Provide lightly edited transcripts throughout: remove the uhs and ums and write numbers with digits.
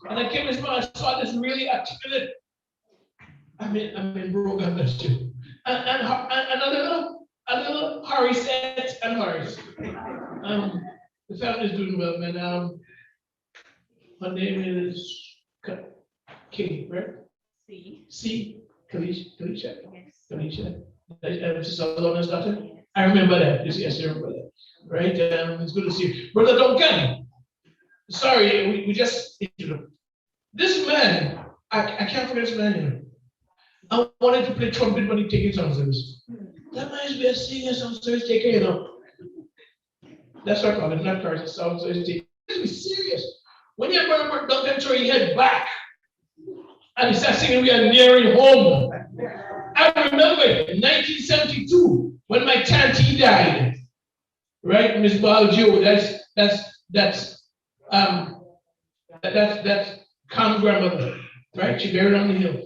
And I came to I saw this really articulate. I mean, bro, God bless you. And a little Harry said, and Harris. The family is doing well, man. Her name is King, right? C. Kalisha. Yes. Kalisha. Sister Lona's daughter. Yes. I remember that. Yes, I remember that. Right? It's good to see you. Brother Duncan. Sorry, we just, this man, I can't forget this man, I wanted to play trumpet when he takes on service. That man is be a singer, sound service taker, That's what I call him, not cars, sound service taker. Be serious. When you have Brother Duncan throw your head back, and he starts singing, we are nearing home. I remember in 1972, when my auntie died, right, Miss Baljo, that's Cam's grandmother, right? She buried on the hill.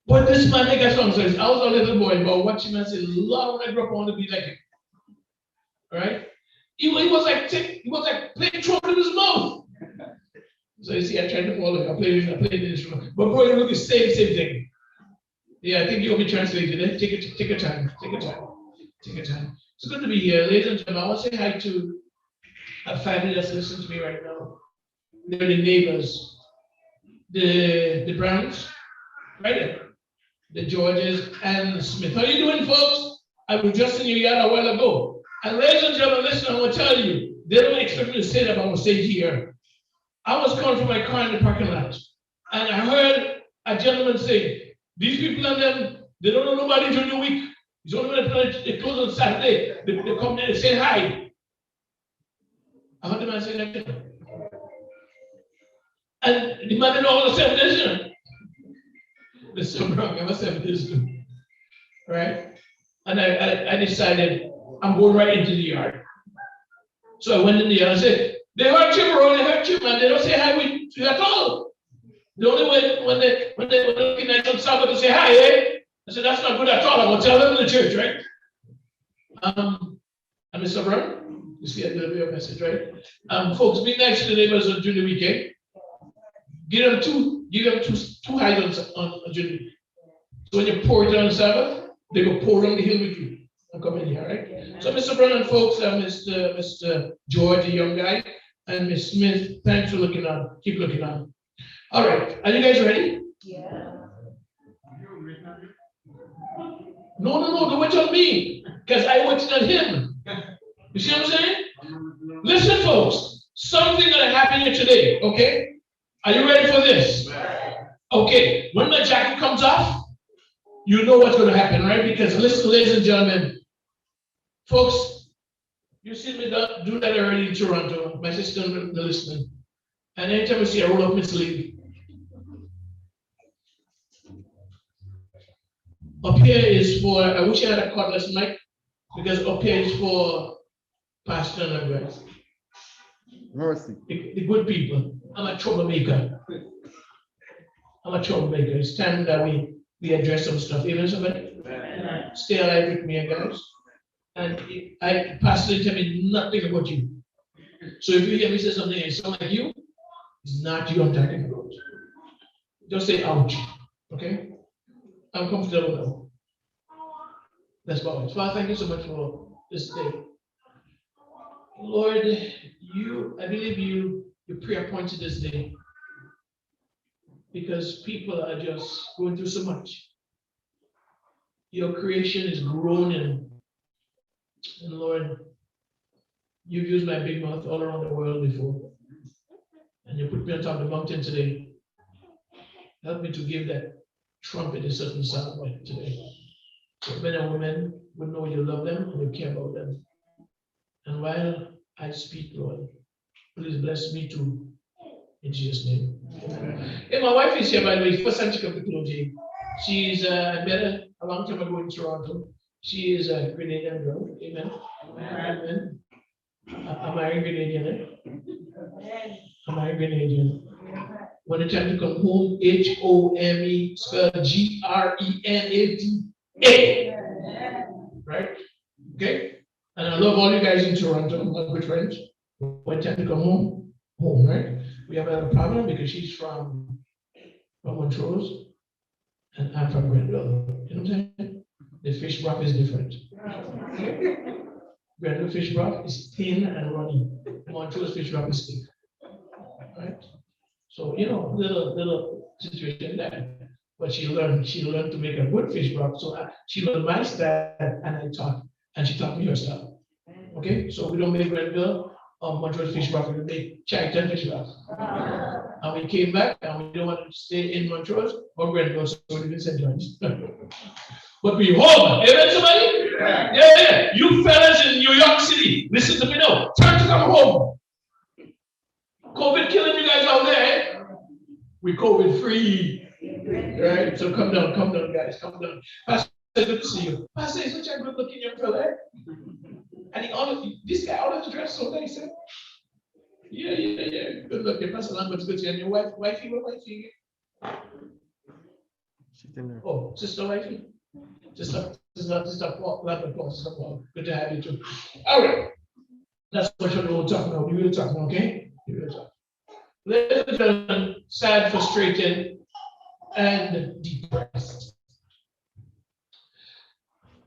But this man make a song says, I was a little boy, but watching him and say, Lord, when I grow up, I want to be like him. Right? He was like playing trumpet in his mouth. So you see, I tried to follow him. I played the instrument. But boy, look, the same thing. Yeah, I think you'll be translated. Take your time. It's good to be here. Ladies and gentlemen, I want to say hi to a family that's listening to me right now. They're the neighbors. The Browns, right there. The Georges and the Smith. How you doing, folks? I was just in your yard a while ago. And ladies and gentlemen, listen, I want to tell you, they don't expect me to say that, but I'm going to say it here. I was calling for my car in the parking lot, and I heard a gentleman say, these people and them, they don't know nobody during the week. It's only when they close on Saturday, they come there and say hi. I heard the man say that. And the man didn't know all the 7 days. There's something wrong. I must have this too. Right? And I decided I'm going right into the yard. So I went in the yard and said, they hurt you, bro. They hurt you, man. They don't say hi with you at all. The only way when they looking at on Sabbath to say hi, I said that's not good at all. I'm gonna tell them in the church, right? And Mr. Brown, you see a little bit of message, right? Folks, be nice to the neighbors during the weekend. Give them two highs on during the week. So when you pour it on Sabbath, they will pour on the hill with you and come in here, right? So Mr. Brown and folks, Mr. George, a young guy, and Miss Smith, thanks for looking on. Keep looking on. All right, are you guys ready? Yeah. No, don't wait on me, because I waited on him. You see what I'm saying? Listen, folks, something gonna happen here today, okay? Are you ready for this? Okay, when my jacket comes off, you know what's gonna happen, right? Because listen, ladies and gentlemen, folks, you see me do that already in Toronto. My sister is listening. And anytime you see I roll up my sleeve. Up here is for, I wish I had a cordless mic, because up here is for pastor and advice. Mercy. The good people. I'm a troublemaker. It's time that we address some stuff. Even somebody stay alive with me, guys. And I pastor tell me nothing about you. So if you hear me say something and it sounds like you, it's not you I'm talking about. Just say ouch. Okay? I'm comfortable now. That's about it. Father, thank you so much for this day. Lord, I believe you pre-appointed this day because people are just going through so much. Your creation is groaning. And Lord, you've used my big mouth all around the world before. And you put me on top of the mountain today. Help me to give that trumpet a certain sound today. So men and women would know you love them and you care about them. And while I speak, Lord, please bless me too. In Jesus' name. Amen. Hey, my wife is here, by the way. First time she came to clergy. She's I met her a long time ago in Toronto. She is a Grenadian girl. Amen. Amen. A married Grenadian. A married Grenadian. When it's time to come home, HOME, spelled GRENADA. Right? Okay? And I love all you guys in Toronto, my good friends. When it's time to come home, right? We have a problem because she's from Montrose and I'm from Grenville. You know what I'm saying? The fish broth is different. Grenville fish broth is thin and runny. Montrose fish broth is thick. Right? So, you know, little situation there. But she learned to make a good fish broth. So she learned my style and she taught me her style. Okay? So we don't make Grenville or Montrose fish broth, we make Chitan fish broth. And we came back and we don't want to stay in Montrose or Grenville, so we live in St. John's. But we home. Amen, somebody? Yeah. You fellas in New York City, listen to me now. Time to come home. COVID killing you guys out there, eh? We COVID free. Right? So come down, guys. Come down. Pastor, good to see you. Pastor, is such a good looking young fella, eh? And this guy always dressed so nice, eh? Yeah. Good looking. Pastor Lambert's good to see you. And your wifey, what wifey? She's in there. Oh, sister wifey? Sister Paul, Lambert Paul, Sister Paul. Good to have you too. All right. That's what we'll talk about. We will talk about, okay? We will talk. Ladies and gentlemen, sad, frustrated, and depressed.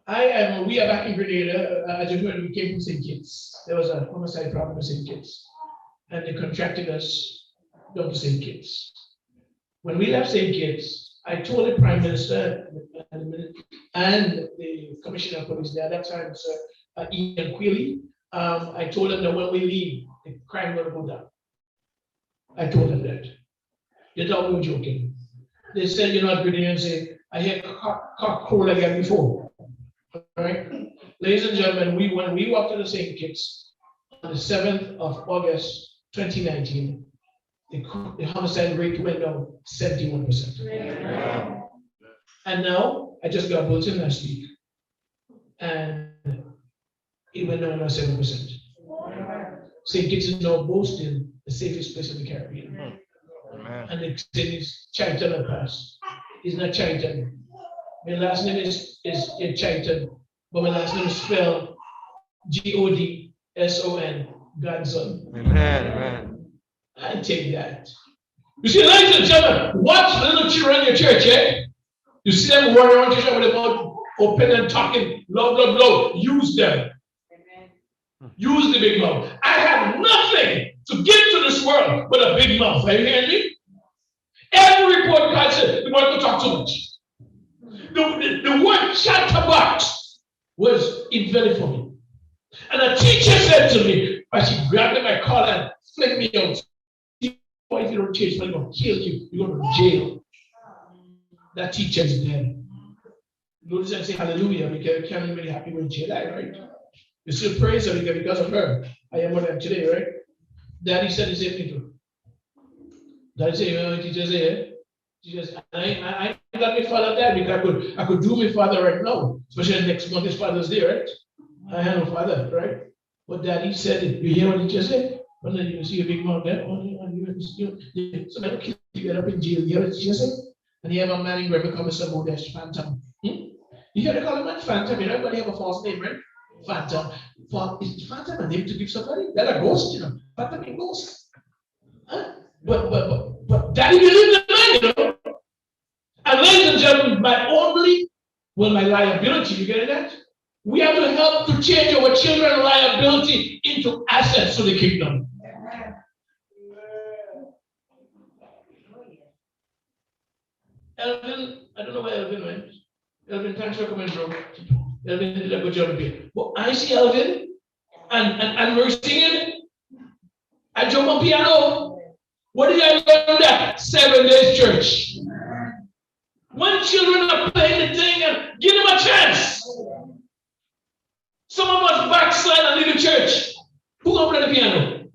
We are back in Grenada. As you heard, we came from St. Kitts. There was a homicide problem in St. Kitts. And they contracted us down to St. Kitts. When we left St. Kitts, I told the Prime Minister and the Commissioner of Police there at that time, Sir Ian Quealy, I told them that when we leave, the crime will go down. I told them that. They thought we were joking. They said, you're not Grenadian, say, I hear cock crow like that before. All right? Ladies and gentlemen, when we walked into St. Kitts on the 7th of August, 2019, the homicide rate went down 71%. Yeah. And now, I just got bulletin last week, and it went down 7%. St. Kitts is now boasting the safest place in the Caribbean. And the city is Chitan Pass. It's not Chitan. My last name is Chitan, but my last name is spelled Godson, Godson. Amen. I take that. You see, ladies and gentlemen, watch little children in your church, eh? You see them running around church with their mouth open and talking, loud. Use them. Use the big mouth. I have nothing to give to this world but a big mouth. Are you hearing me? Every report God said, you want to talk too much. The word chatterbox was invented for me. And a teacher said to me, but she grabbed my collar and flicked me out. If you don't change, I'm going to kill you. You're going to jail. That teacher is dead. Notice I say hallelujah because I can't really happy with jail, right? You still praise her because of her. I am what I am today, right? Daddy said the same thing too. Daddy said, you know, teacher said, I got my father dead because I could do my father right now, especially next month his father's day, right? I have no father, right? But Daddy said it. You hear what teacher said? But then you see a big mouth there. Somebody kill you, get up in jail. You hear what teacher said? And you have a man in Grenville come and say, oh, that's Phantom. You hear they call him man Phantom? You know, everybody have a false name, right? Phantom. Is Phantom a name to give somebody? That's a ghost, you know. Phantom is a ghost. Huh? But Daddy believed the man, you know. And ladies and gentlemen, my liability, you get that? We have to help to change our children's liability into assets to the kingdom. Elvin, I don't know where Elvin went. Elvin, thanks for coming, bro. Elvin did a good job here. But I see Elvin and we're singing. I jump on piano. What did I learn that? 7 days church. When children are playing the thing, and give them a chance. Some of us backslide and leave the church. Who gonna play the piano?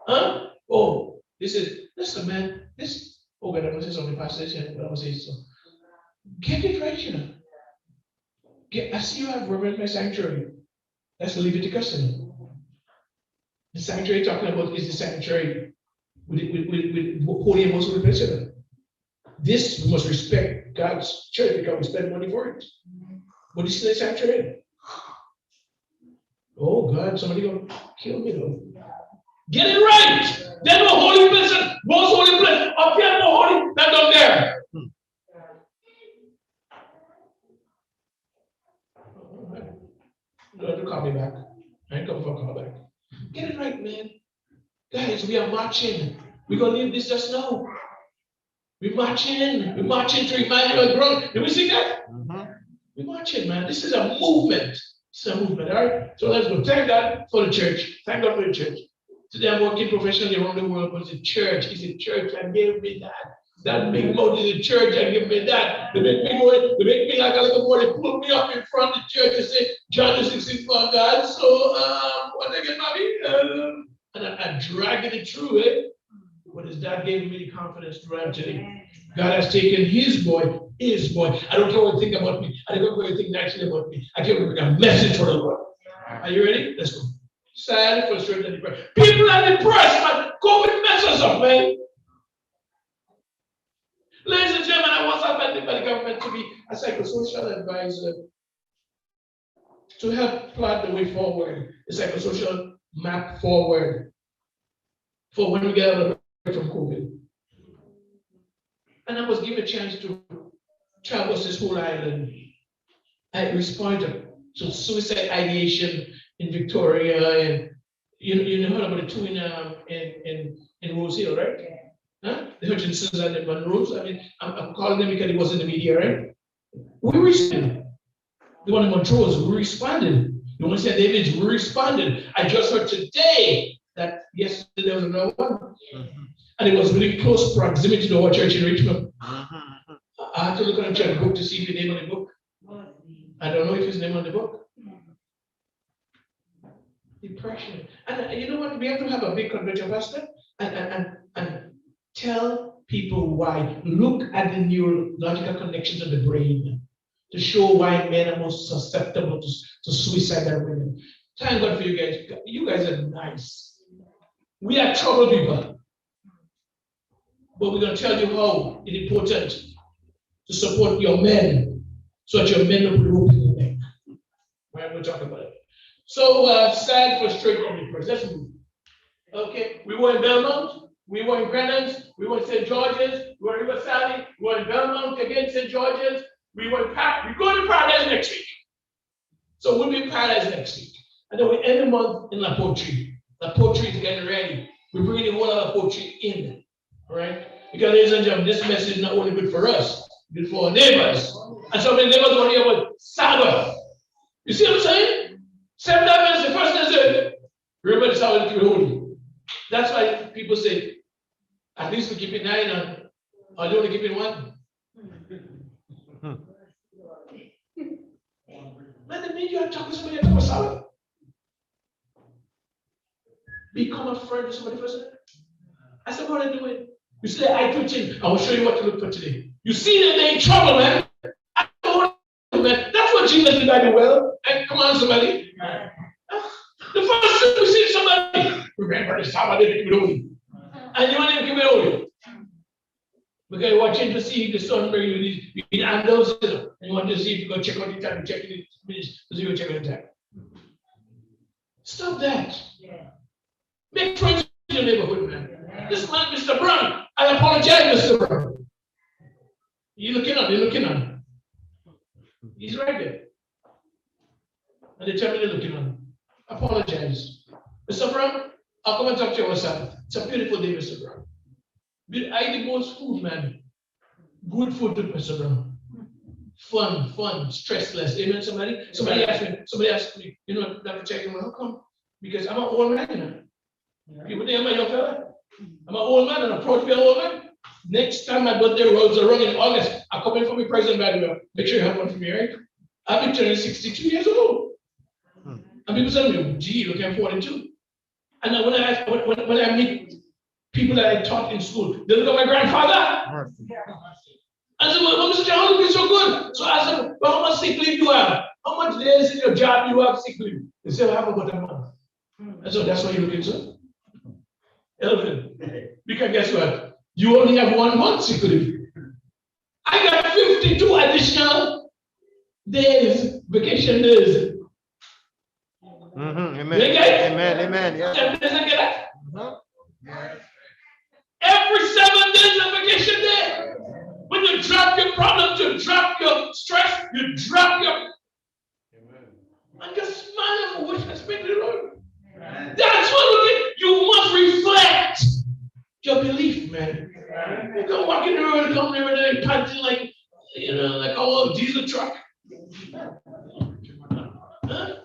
Huh? Oh, listen, man. Oh God, I'm gonna say something past here, but I'm gonna say so. Get it right, you know. I see you have reverend my sanctuary. That's Leviticus. The sanctuary talking about is the sanctuary with holy and most holy place. This we must respect God's church because we spend money for it. But it's still a sanctuary. Oh God, somebody gonna kill me though. Get it right. There's no holy place. Most holy place. Up here, no holy. Not down there. Don't call me back. I ain't coming for a call back. Get it right, man. Guys, we are marching. We're going to leave this just now. We're marching. We're marching to Emmanuel Ground. Did we see that? We're marching, man. This is a movement. It's a movement, all right? So let's go. Thank God for the church. Thank God for the church. Today I'm working professionally around the world, but it's a church. It's a church that gave me that. That big mouth is a church that gave me that. The big me like a little boy. They pulled me up in front of the church and say, John is 64, God. So, what they get, mommy? And I dragged it through it. But his dad gave me the confidence to run today. God has taken his boy. I don't care what you think about me. I don't care what you think naturally about me. I care what a message for the Lord. Are you ready? Let's go. Sad, frustrated, and depressed. People are depressed, man. COVID messes up, man. Ladies and gentlemen, I was appointed by the government to be a psychosocial advisor to help plot the way forward, the psychosocial map forward for when we get out of from COVID. And I was given a chance to traverse this whole island. I responded to suicide ideation in Victoria, and you heard about the two in Rose Hill, right? Yeah. Huh? The Hutchinsons and the Monroes. I mean, I'm calling them because it was in the media, right? We responded. The one in Montrose, we responded. The one in St. David's, we responded. I just heard today that yesterday there was another one. And it was really close proximity to our church in Richmond. I had to look on the church book to see if his name on the book. I don't know if his name on the book. Depression. And you know what? We have to have a big convention, Pastor, and tell people why. Look at the neurological connections of the brain to show why men are most susceptible to suicide than women. Thank God for you guys. You guys are nice. We are troubled people. But we're going to tell you how it's important to support your men so that your men don't put rope in your neck. Right? We'll talk about it. So, sad, frustrated, and depressed. Let's move. Okay, we were in Belmont, we were in Greenwich, we were in St. George's, we were in River Sally, we were in Belmont again, St. George's, we were in We're going to Paradise next week. So we'll be in Paradise next week. And then we end the month in La Poetry. La Poetry is getting ready. We're bringing the whole of La Poetry in. All right? Because, ladies and gentlemen, this message is not only good for us, good for our neighbors. And so many neighbors want to hear about Sabbath. You see what I'm saying? 7 minutes, the first thing is, remember the Sabbath to be holy. That's why people say, at least we keep it 9 or they only keep it 1. Man, the minute you are talking to somebody about Sabbath, become a friend with somebody first. I said, what are they doing? You see the eye twitching. I will show you what to look for today. You see that they're in trouble, man. I don't know, man. That's what Jesus did by the well. And come on, somebody. The first time we see somebody, remember the Sabbath, they keep it holy. And you want them to keep it holy. Because you're watching to see if the sun bring you these handles, and you want to see if you go check on the time, check it minutes, so you go check on the time. Stop that. Yeah. Make friends in your neighborhood, man. Yeah. This man, Mr. Brown, I apologize, Mr. Brown. You're looking on. He's right there. And they tell me they're looking on. Apologize. Mr. Brown, I'll come and talk to you outside. It's a beautiful day, Mr. Brown. I eat the most food, man. Good food to Mr. Brown. Fun, stressless. Amen, somebody? Somebody asked me, you know, Dr. Chitan, how come? Because I'm an old man, you know. Yeah. People think I'm a young fella. I'm an old man and I'm proud to be an old man. Next time my birthday rolls around in August, I'll come in for my present, by the way. Make sure you have one for me, right? I've been turning 62 years old. And people say to me, gee, look, I'm 42. And when I meet people that I taught in school, they look at my grandfather. I said, well, Mr. John, you're so good. So I said, well, how much sick leave do you have? How much days in your job do you have sick leave? They said, I have about a month. And so that's why you're looking, sir. Because guess what? You only have 1 month sick leave. I got 52 additional days, vacation days. Amen. Amen. Amen. Yeah. Doesn't get that? Every 7 days of vacation day. When you drop your problems, you drop your stress, you drop your. And just smile for which has been the Lord. That's what you must reflect your belief, man. You can walk in the road, come there and panting like, like a old diesel truck. Huh?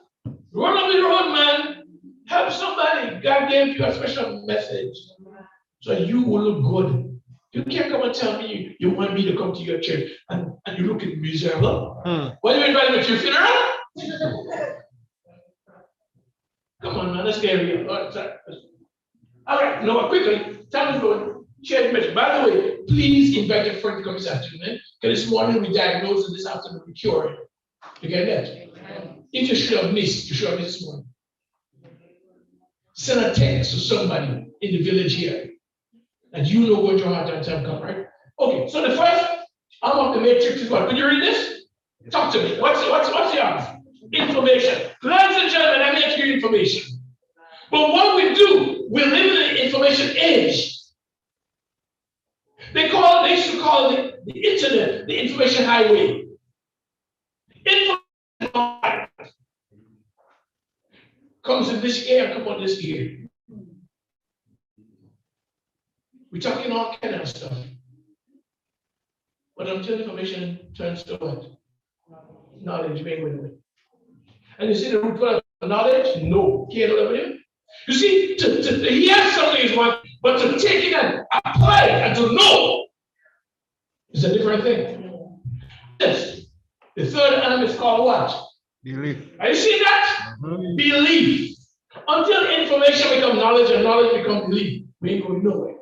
Run up the road, man. Help somebody. God gave you a special message so you will look good. You can't come and tell me you want me to come to your church and you look miserable. Why do you invite me to your funeral? Come on, man. Let's get real. All right, no, quickly. Time is going. Share the message. By the way, please invite your friend to come this afternoon. Because this morning we diagnosed and this afternoon we cured. You get that? If you should have missed, you should have missed this morning. Send a text to somebody in the village here. And you know what your hard time come, right? Okay, so the first arm of the matrix is what? Could you read this? Talk to me. What's the arm? Information. Ladies and gentlemen, I make you information. But what we do, we live in an information age. They used to call the internet the information highway. Information comes in this ear, come on this ear. We're talking all kind of stuff. But until information turns to what? Knowledge, being with it. And you see the root word of knowledge? No. Can't know it. You see, to hear something is one, but to take it and apply it and to know is a different thing. Yes. The third element is called what? Belief. Are you seeing that? Belief. Until information becomes knowledge and knowledge becomes belief, we ain't going nowhere.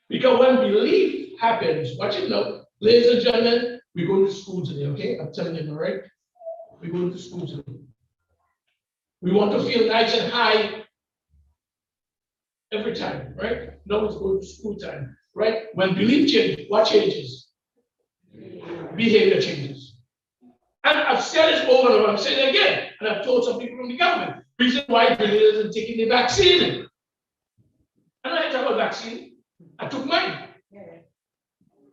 Because when belief happens, watch it now, ladies and gentlemen, we're going to school today, okay? I'm telling you, all right? We're going to school today. We want to feel nice and high every time, right? No one's going to school time, right? When belief changes, what changes? Behavior changes. And I've said this over and over, I'm saying it again, and I've told some people from the government, reason why Britain isn't taking the vaccine. And I talk about vaccine, I took mine.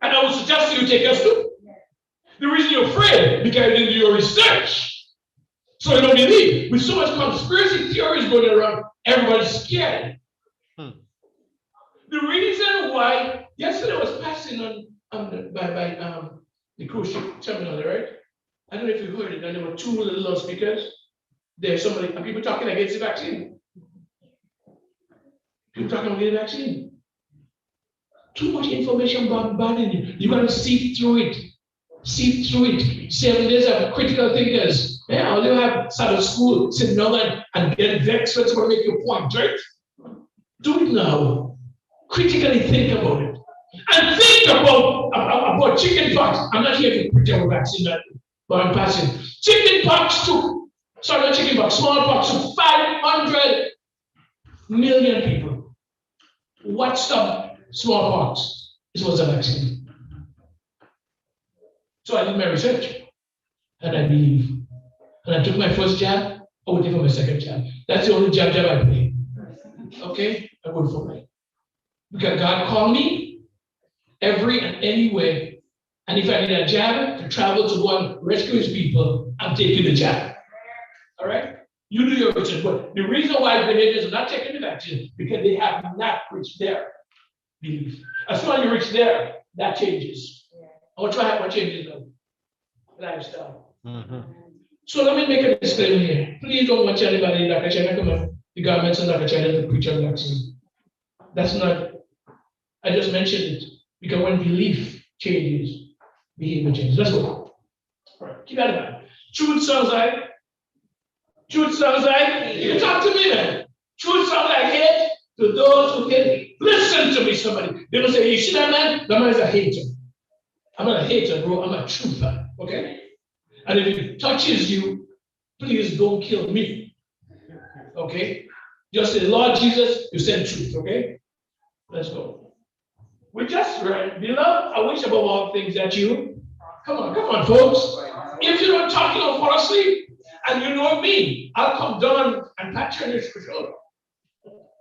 And I would suggest you take yours too. The reason you're afraid, because you didn't do your research. So you don't believe. With so much conspiracy theories going around, everybody's scared. The reason why, yesterday I was passing on by the cruise ship terminal, right? I don't know if you heard it, and there were 2 little loudspeakers. There's somebody, and people talking against the vaccine. People talking against the vaccine. Too much information bombarding you. You got to sift through it. Sift through it. 7 days of critical thinkers. Yeah, all you have started school, sit down and get vexed when somebody make your point, right? Do it now. Critically think about it. And think about chicken pox. I'm not here to pretend we're vaccine, but I'm passing. Chicken pox took, sorry, not chicken pox, smallpox took 500 million people. What stopped smallpox? It was a vaccine. So I did my research, and I believe. And I took my first jab, I waited for my second jab. That's the only jab I play. Okay? I wait for mine. Because God called me every and any way. And if I need a jab to travel to go and rescue his people, I'm taking the jab. All right? You do your research. But the reason why Grenadians are not taking the vaccine because they have not reached their belief. As soon as you reach there, that changes. I want to try what changes now. Lifestyle. So let me make a disclaimer here. Please don't watch anybody in Dr. China come on. The governments and Dr. China to preach on vaccine. That's not, I just mentioned it. Because when belief changes, behavior changes. Let's go. All right, keep that in mind. Truth sounds like, you talk to me, man. Truth sounds like hate to those who hate. Listen to me, somebody. They don't say, you see that man? That man is a hater. I'm not a hater, bro. I'm a truther. Okay? And if it touches you, please don't kill me. Okay? Just say, Lord Jesus, you said truth. Okay? Let's go. We just read, beloved, I wish above all things that you, come on, folks. If you don't talk, you don't fall asleep. And you know me, I'll come down and pat you on your shoulder.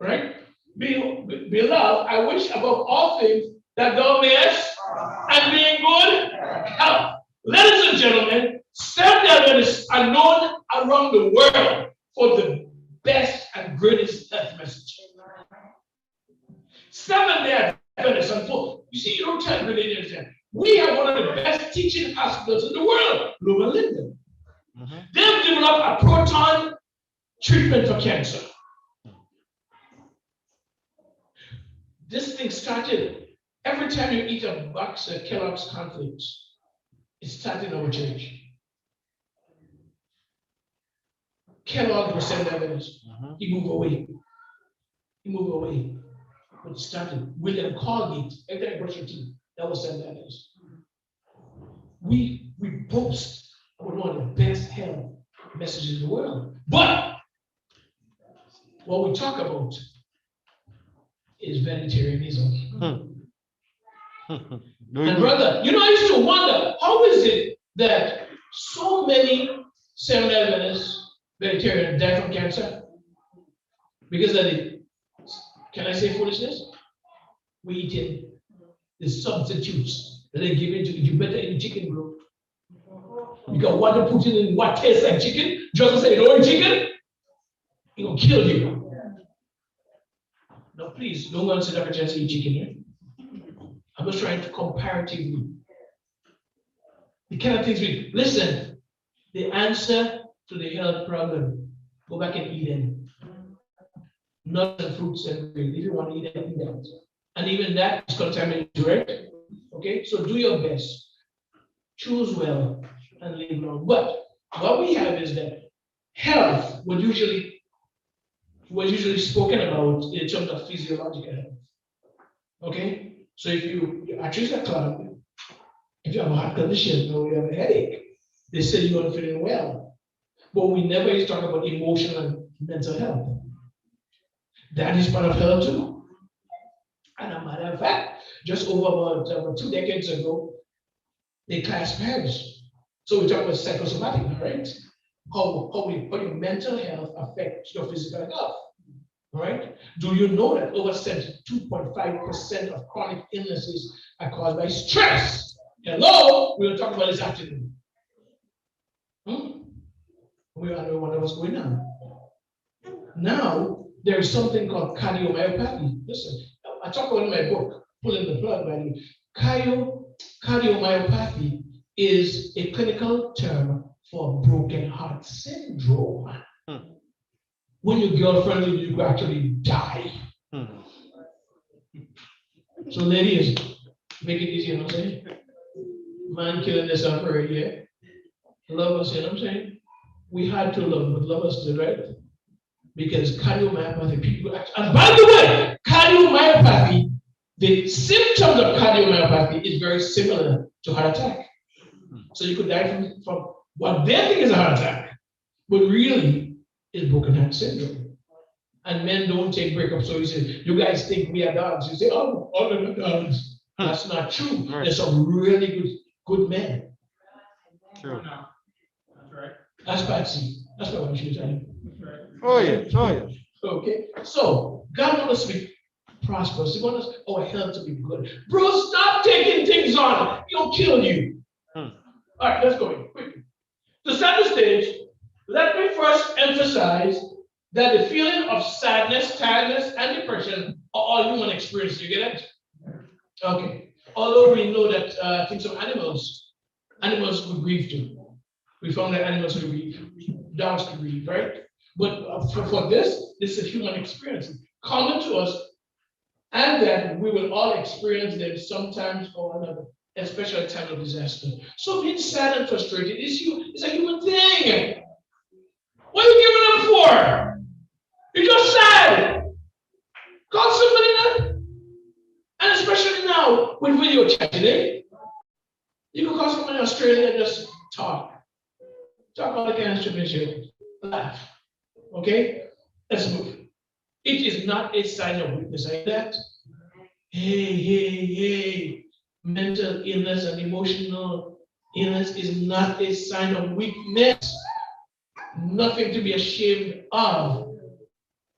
right? Beloved, I wish above all things that thou mayest and be in good health. Ladies and gentlemen, Seventh-day Adventists are known around the world for the best and greatest health message. Seventh-day Adventists, you see, you don't tell Canadians that. We have one of the best teaching hospitals in the world, Loma Linda. They've developed a proton treatment for cancer. This thing started every time you eat a box of Kellogg's cornflakes. It started in our church. Kellogg was Seventh-day Adventist. He moved away. But it started. William Colgate, every time I brush your teeth, that was Seventh-day Adventist. We boast about one of the best health messages in the world. But what we talk about is vegetarianism. And brother, you know, I used to wonder, how is it that so many Seventh-day Adventists vegetarians die from cancer? Because of the, can I say foolishness? We eating the substitutes that they give into you better in chicken group. You got what to put in what tastes like chicken, just to say it don't eat chicken, it will kill you. No, please, don't go and say Dr. Jesse eat chicken here. I'm just trying to comparatively. The kind of things we listen, the answer to the health problem, go back and eat them. Nuts and fruits and grains. If you want to eat them, eat that. And even that is contaminated, right? Okay, so do your best. Choose well and live long. But what we have is that health was usually spoken about in terms of physiological health. Okay? So if you actually a clot, if you have a heart condition or you have a headache, they say you aren't feeling well. But we never used to talk about emotional and mental health. That is part of health too. And a matter of fact, just over about 2 decades ago, they classed marriage. So we talk about psychosomatic, right? How your mental health affects your physical health. Right? Do you know that over 72.5% of chronic illnesses are caused by stress? Hello, we'll talk about this afternoon. We all know what's going on. Now, there is something called cardiomyopathy. Listen, I talk about in my book, pulling the plug, by the way. Cardiomyopathy is a clinical term for broken heart syndrome. When your girlfriend leaves, you could actually die. So ladies, make it easy, you know what I'm saying? Man killing themselves for a year. Love us, you know what I'm saying? We had to love, but love us still, right? Because cardiomyopathy, people actually, and by the way, cardiomyopathy, the symptoms of cardiomyopathy is very similar to heart attack. So you could die from what they think is a heart attack, but really is broken heart syndrome. And men don't take breakups. So you say, you guys think we are dogs. You say, oh, all of the dogs. That's not true. Right. There's some really good men. True. That's right. That's Patsy. That's what we should tell you. Oh yeah. Okay. So God wants us to be prosperous. He wants our health to be good. Bro, stop taking things on. It'll kill you. All right, let's go in quickly. To set the stage, let me first emphasize that the feeling of sadness, tiredness, and depression are all human experience. You get it? Okay. Although we know that things of animals could grieve too. We found that animals could grieve, dogs could grieve, right? But for this is a human experience, common to us, and that we will all experience them sometimes or another, especially at time of disaster. So being sad and frustrated is a human thing. What are you giving up for? You're just sad. Call somebody now. And especially now with video chatting, eh? You can call somebody in Australia and just talk. Talk about the kind of information. Laugh. Okay? Let's move. It is not a sign of weakness. I that. Hey. Mental illness and emotional illness is not a sign of weakness. Nothing to be ashamed of.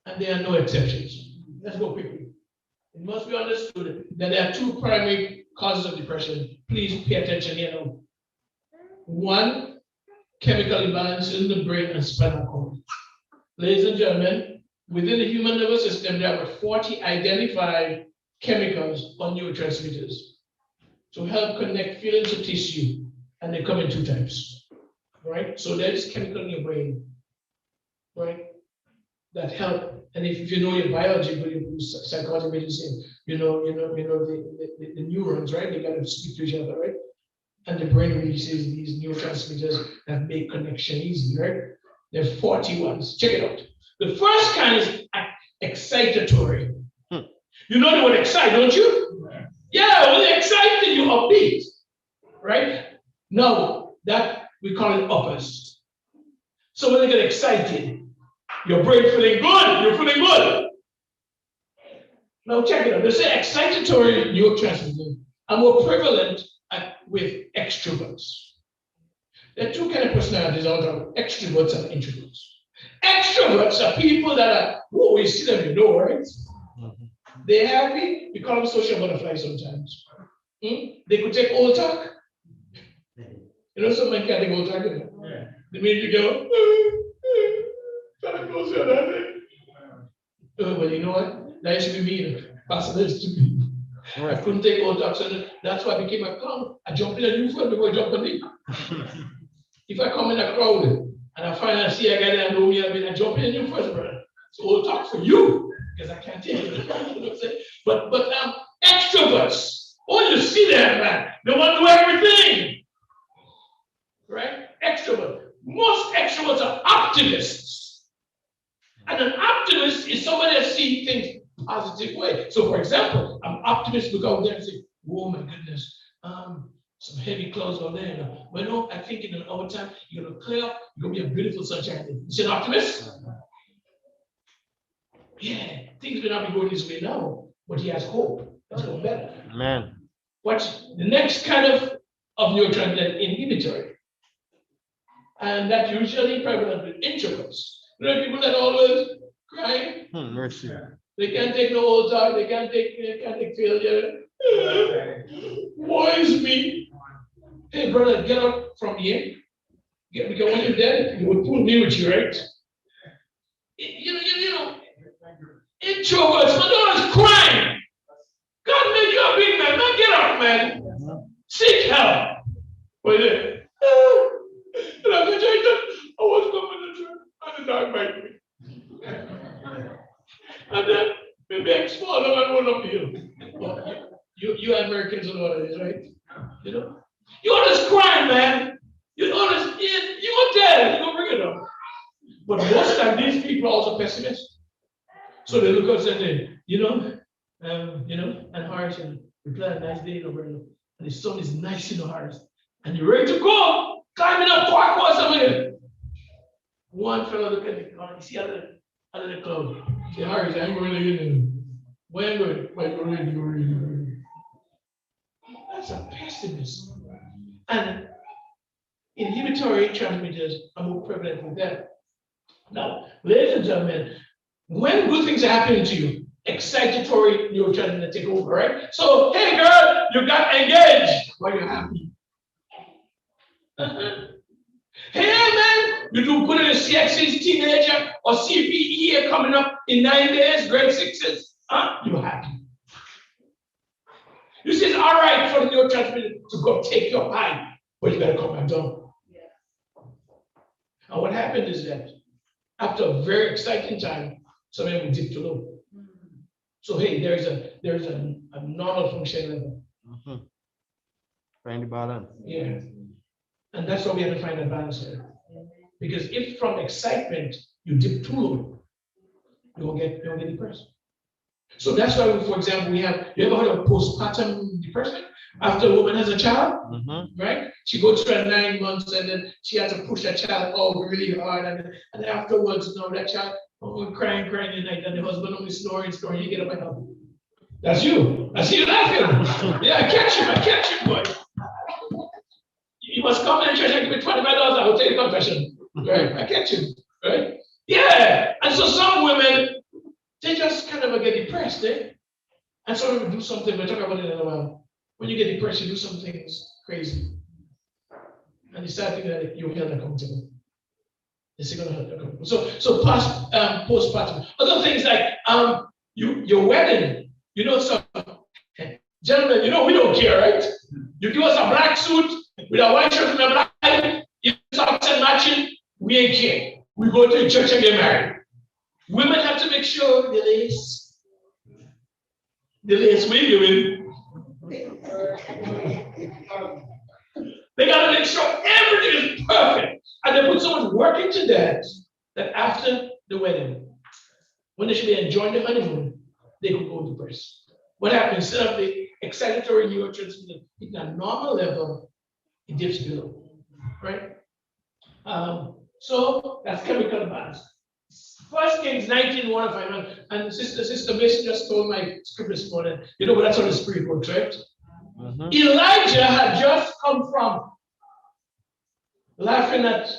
And there are no exceptions. Let's go quickly. It must be understood that there are two primary causes of depression. Please pay attention here now. One, chemical imbalance in the brain and spinal cord. Ladies and gentlemen, within the human nervous system, there are 40 identified chemicals or neurotransmitters to help connect feelings to tissue, and they come in two types, right? So there is chemical in your brain, right, that help. And if you know your biology, but you psychology medicine, you know the neurons, right? They got to speak to each other, right? And the brain releases these neurotransmitters that make connection easy, right? There are 40 ones. Check it out. The first kind is excitatory. You know the word excite, don't you? Yeah, when they're excited, you upbeat, right? Now, that we call it uppers. So when they get excited, your brain feeling good, you're feeling good. Now check it out. They say excitatory neurotransmitters are more prevalent with extroverts. There are two kinds of personalities out there, extroverts and introverts. Extroverts are people that are, oh, you see them, you know, right? They're happy. We call them social butterflies sometimes. They could take old talk. You know, some men can't take old talk. Yeah. The minute you go, trying to close your eyes. But you know what? That used to be me. Pastor used to be. I couldn't take old talk, so that's why I became a clown. I jumped in a new first before I jumped on it. If I come in a crowd and I find I see a guy that I know me, I jump in a new first, brother. So old talk for you. Because I can't take it. But extroverts, oh, you see that, man. They want to do everything. Right? Extrovert. Most extroverts are optimists. And an optimist is somebody that sees things positive way. So, for example, I'm optimist look out there and say, oh my goodness, some heavy clouds out there. But no, I think in an hour time, you're going to clear up, you're going to be a beautiful sunshine day. Is an optimist? Yeah, things may not be going this way now, but he has hope. It's going better. Man. Watch the next kind of neurotransmitter, inhibitory. And that usually prevalent with introverts. You know, people that always crying. Mercy. They can't take no old talk, they can't take failure. Woe is me. Hey brother, get up from here. Because when you're dead, you would pull me with you, right? You know, introverts, my daughter's crying. God made you a big man. Man, get up, man. Seek help. Wait there. I was coming to church, and the dog bite me. And then maybe I small and I run up the hill. You Americans know what it is, right? You know? You always crying, man. You always, you go dead, you go bring it up. But most of the time, these people are also pessimists. So they look up and say, and Horace, and we play a nice day in Oberlin, and the sun is nice in the Horace, and you're ready to go, climbing up park or something. One fellow look at the car, you see under the cloud. Say, Horace, I'm going to get in. Where am I going? That's a pessimist. And inhibitory transmitters are more prevalent with them. Now, ladies and gentlemen, when good things are happening to you, excitatory neurotransmitter take over, right? So, hey girl, you got engaged. Why are you happy? Hey man, you do good in a CX's teenager or CPE coming up in 9 days, grade 6s. You're happy. You see, it's all right for the neurotransmitter to go take your high, but you gotta come back down. Yeah. And what happened is that after a very exciting time, some of them will dip to low. So hey, there's a normal function level. Find the balance. Yeah. And that's why we have to find a balance there. Because if from excitement you dip too low, you'll get depressed. So that's why, for example, you ever heard of postpartum depression? After a woman has a child, right? She goes through 9 months and then she has to push that child out really hard. And then afterwards, that child crying at night, and the husband only snoring, you get up and help. That's you. I see you laughing. Yeah, I catch you, boy. You must come in the church and give me $25, I will take a confession. Right? I catch you. Right? Yeah. And so some women, they just kind of get depressed. depressed, eh? And so we do something, we'll talk about it in a while. When you get depressed, you do some things crazy. And you start thinking that you're held accountable. It's gonna held accountable. So postpartum. Other things like your wedding, some gentlemen, we don't care, right? You give us a black suit with a white shirt and a black tie, you socks and matching, we ain't care. We go to the church and get married. Women have to make sure the lace we give in. They gotta make sure everything is perfect. And they put so much work into that after the wedding, when they should be enjoying the honeymoon, they could go depressed. What happens? Instead of the excitatory neurotransmitter hitting a normal level, it dips below, right? So that's chemical balance. 1 Kings 19:1-5, and Sister Mason just told my script this morning. But that's how the spirit works, right? Mm-hmm. Elijah had just come from laughing at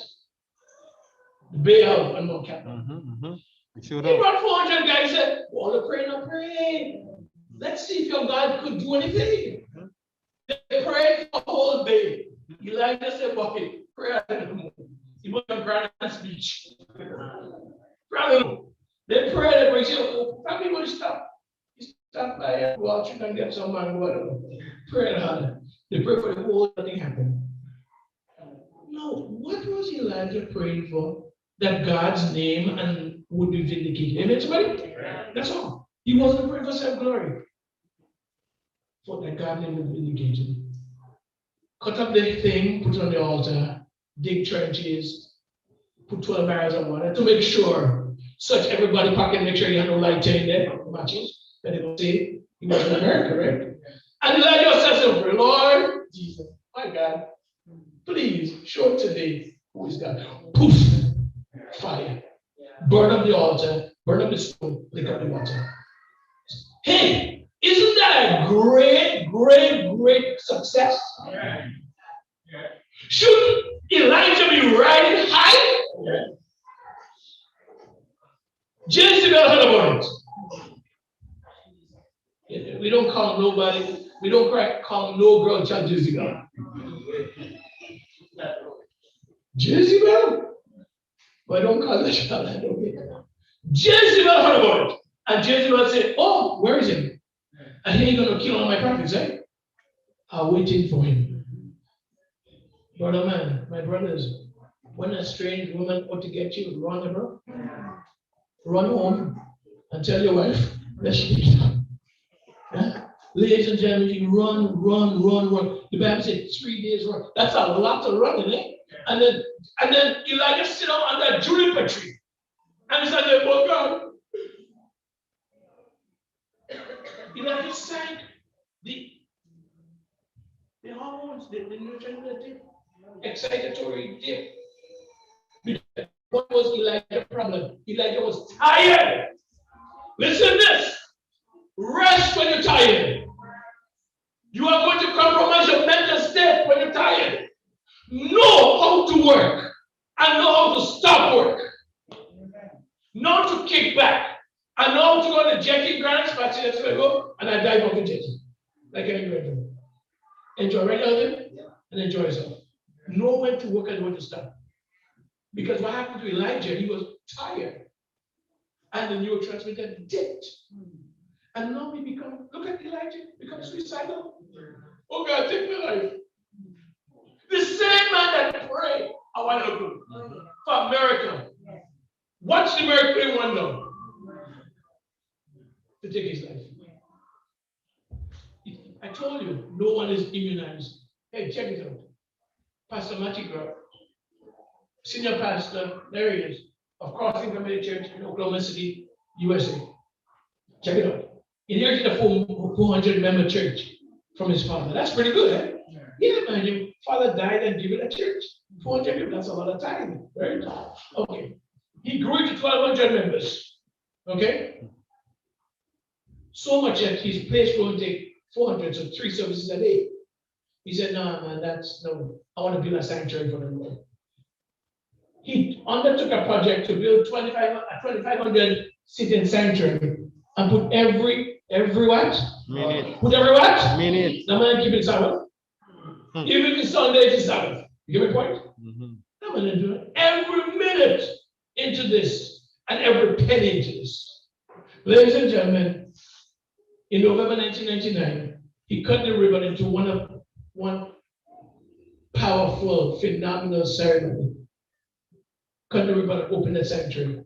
Baal and Mount Carmel. Mm-hmm. Mm-hmm. He brought 400 guys and said, "Well, pray. Let's see if your God could do anything." They prayed for a whole day. Elijah said, "Okay, pray." He must have granted a speech. They prayed, but he said, "Family will stop. He stopped by watch and get some man water." Pray hard. They prayed for the whole nothing happened. No, what was Elijah praying for? That God's name and would be vindicated. Amen, somebody? That's all. He wasn't praying for self-glory. For that God's name would be vindicated. Cut up the thing, put it on the altar, dig trenches, put 12 barrels of water to make sure. Search everybody pocket, make sure you have no light in there, matches, that they don't say he was in America, right? And Elijah says to him, "Lord Jesus, my God, please show today who is God." Poof, fire. Burn up the altar, burn up the stone, lick up the water. Hey, isn't that a great success? Yeah. Should Elijah be riding high? Yeah. Jezebel heard about it. We don't call nobody, we don't call no girl child Jezebel. Jezebel? But I don't call the child that. Okay. Jezebel heard about it. And Jezebel said, "Oh, where is he? And he ain't going to kill all my prophets, eh? I'm waiting for him." Brother man, my brothers, when a strange woman ought to get you, run, bro. Run home and tell your wife, let's get it done. Yeah? Ladies and gentlemen, run. The Bible said 3 days run. That's a lot of running, eh? And then Elijah sit down on that juniper tree. And he said, "Oh God." Elijah sank the hormones, the neurotransmitter, excitatory dip. What was Elijah's problem? Elijah was tired. Listen to this. Rest when you're tired. You are going to compromise your mental state when you're tired. Know how to work and know how to stop work. Know to kick back. And know how to go to Jackie Grant's party. Let's go. And I dive off in Jackie. Like any great. Enjoy right now and enjoy yourself. Know when to work and when to stop. Because what happened to Elijah, he was tired. And the neurotransmitter dipped. And now we become, look at Elijah, become suicidal. "Oh God, take my life." The same man that prayed a while ago for a miracle. Watch the miracle in one now. To take his life. I told you, no one is immunized. Hey, check it out. Pastor Matthew Grant, senior pastor, there he is, of Crossing Community Church in Oklahoma City, USA. Check it out. He inherited a 400-member church from his father. That's pretty good, eh? Yeah, man, your father died and gave it a church. 400 people, that's a lot of time, right? Okay. He grew it to 1,200 members. Okay? So much that his place will take 400, so 3 services a day. He said, "No, man, I want to build a sanctuary for the Lord." He undertook a project to build 2,500 sitting sanctuary And put every what? Minute. Put every what? Minute. That man keep it Sabbath. Even if Sunday is Sabbath. You get my point? That man do it. Every minute into this and every penny into this. Ladies and gentlemen, in November 1999, he cut the ribbon into one powerful, phenomenal ceremony. Cut the ribbon and open the sanctuary.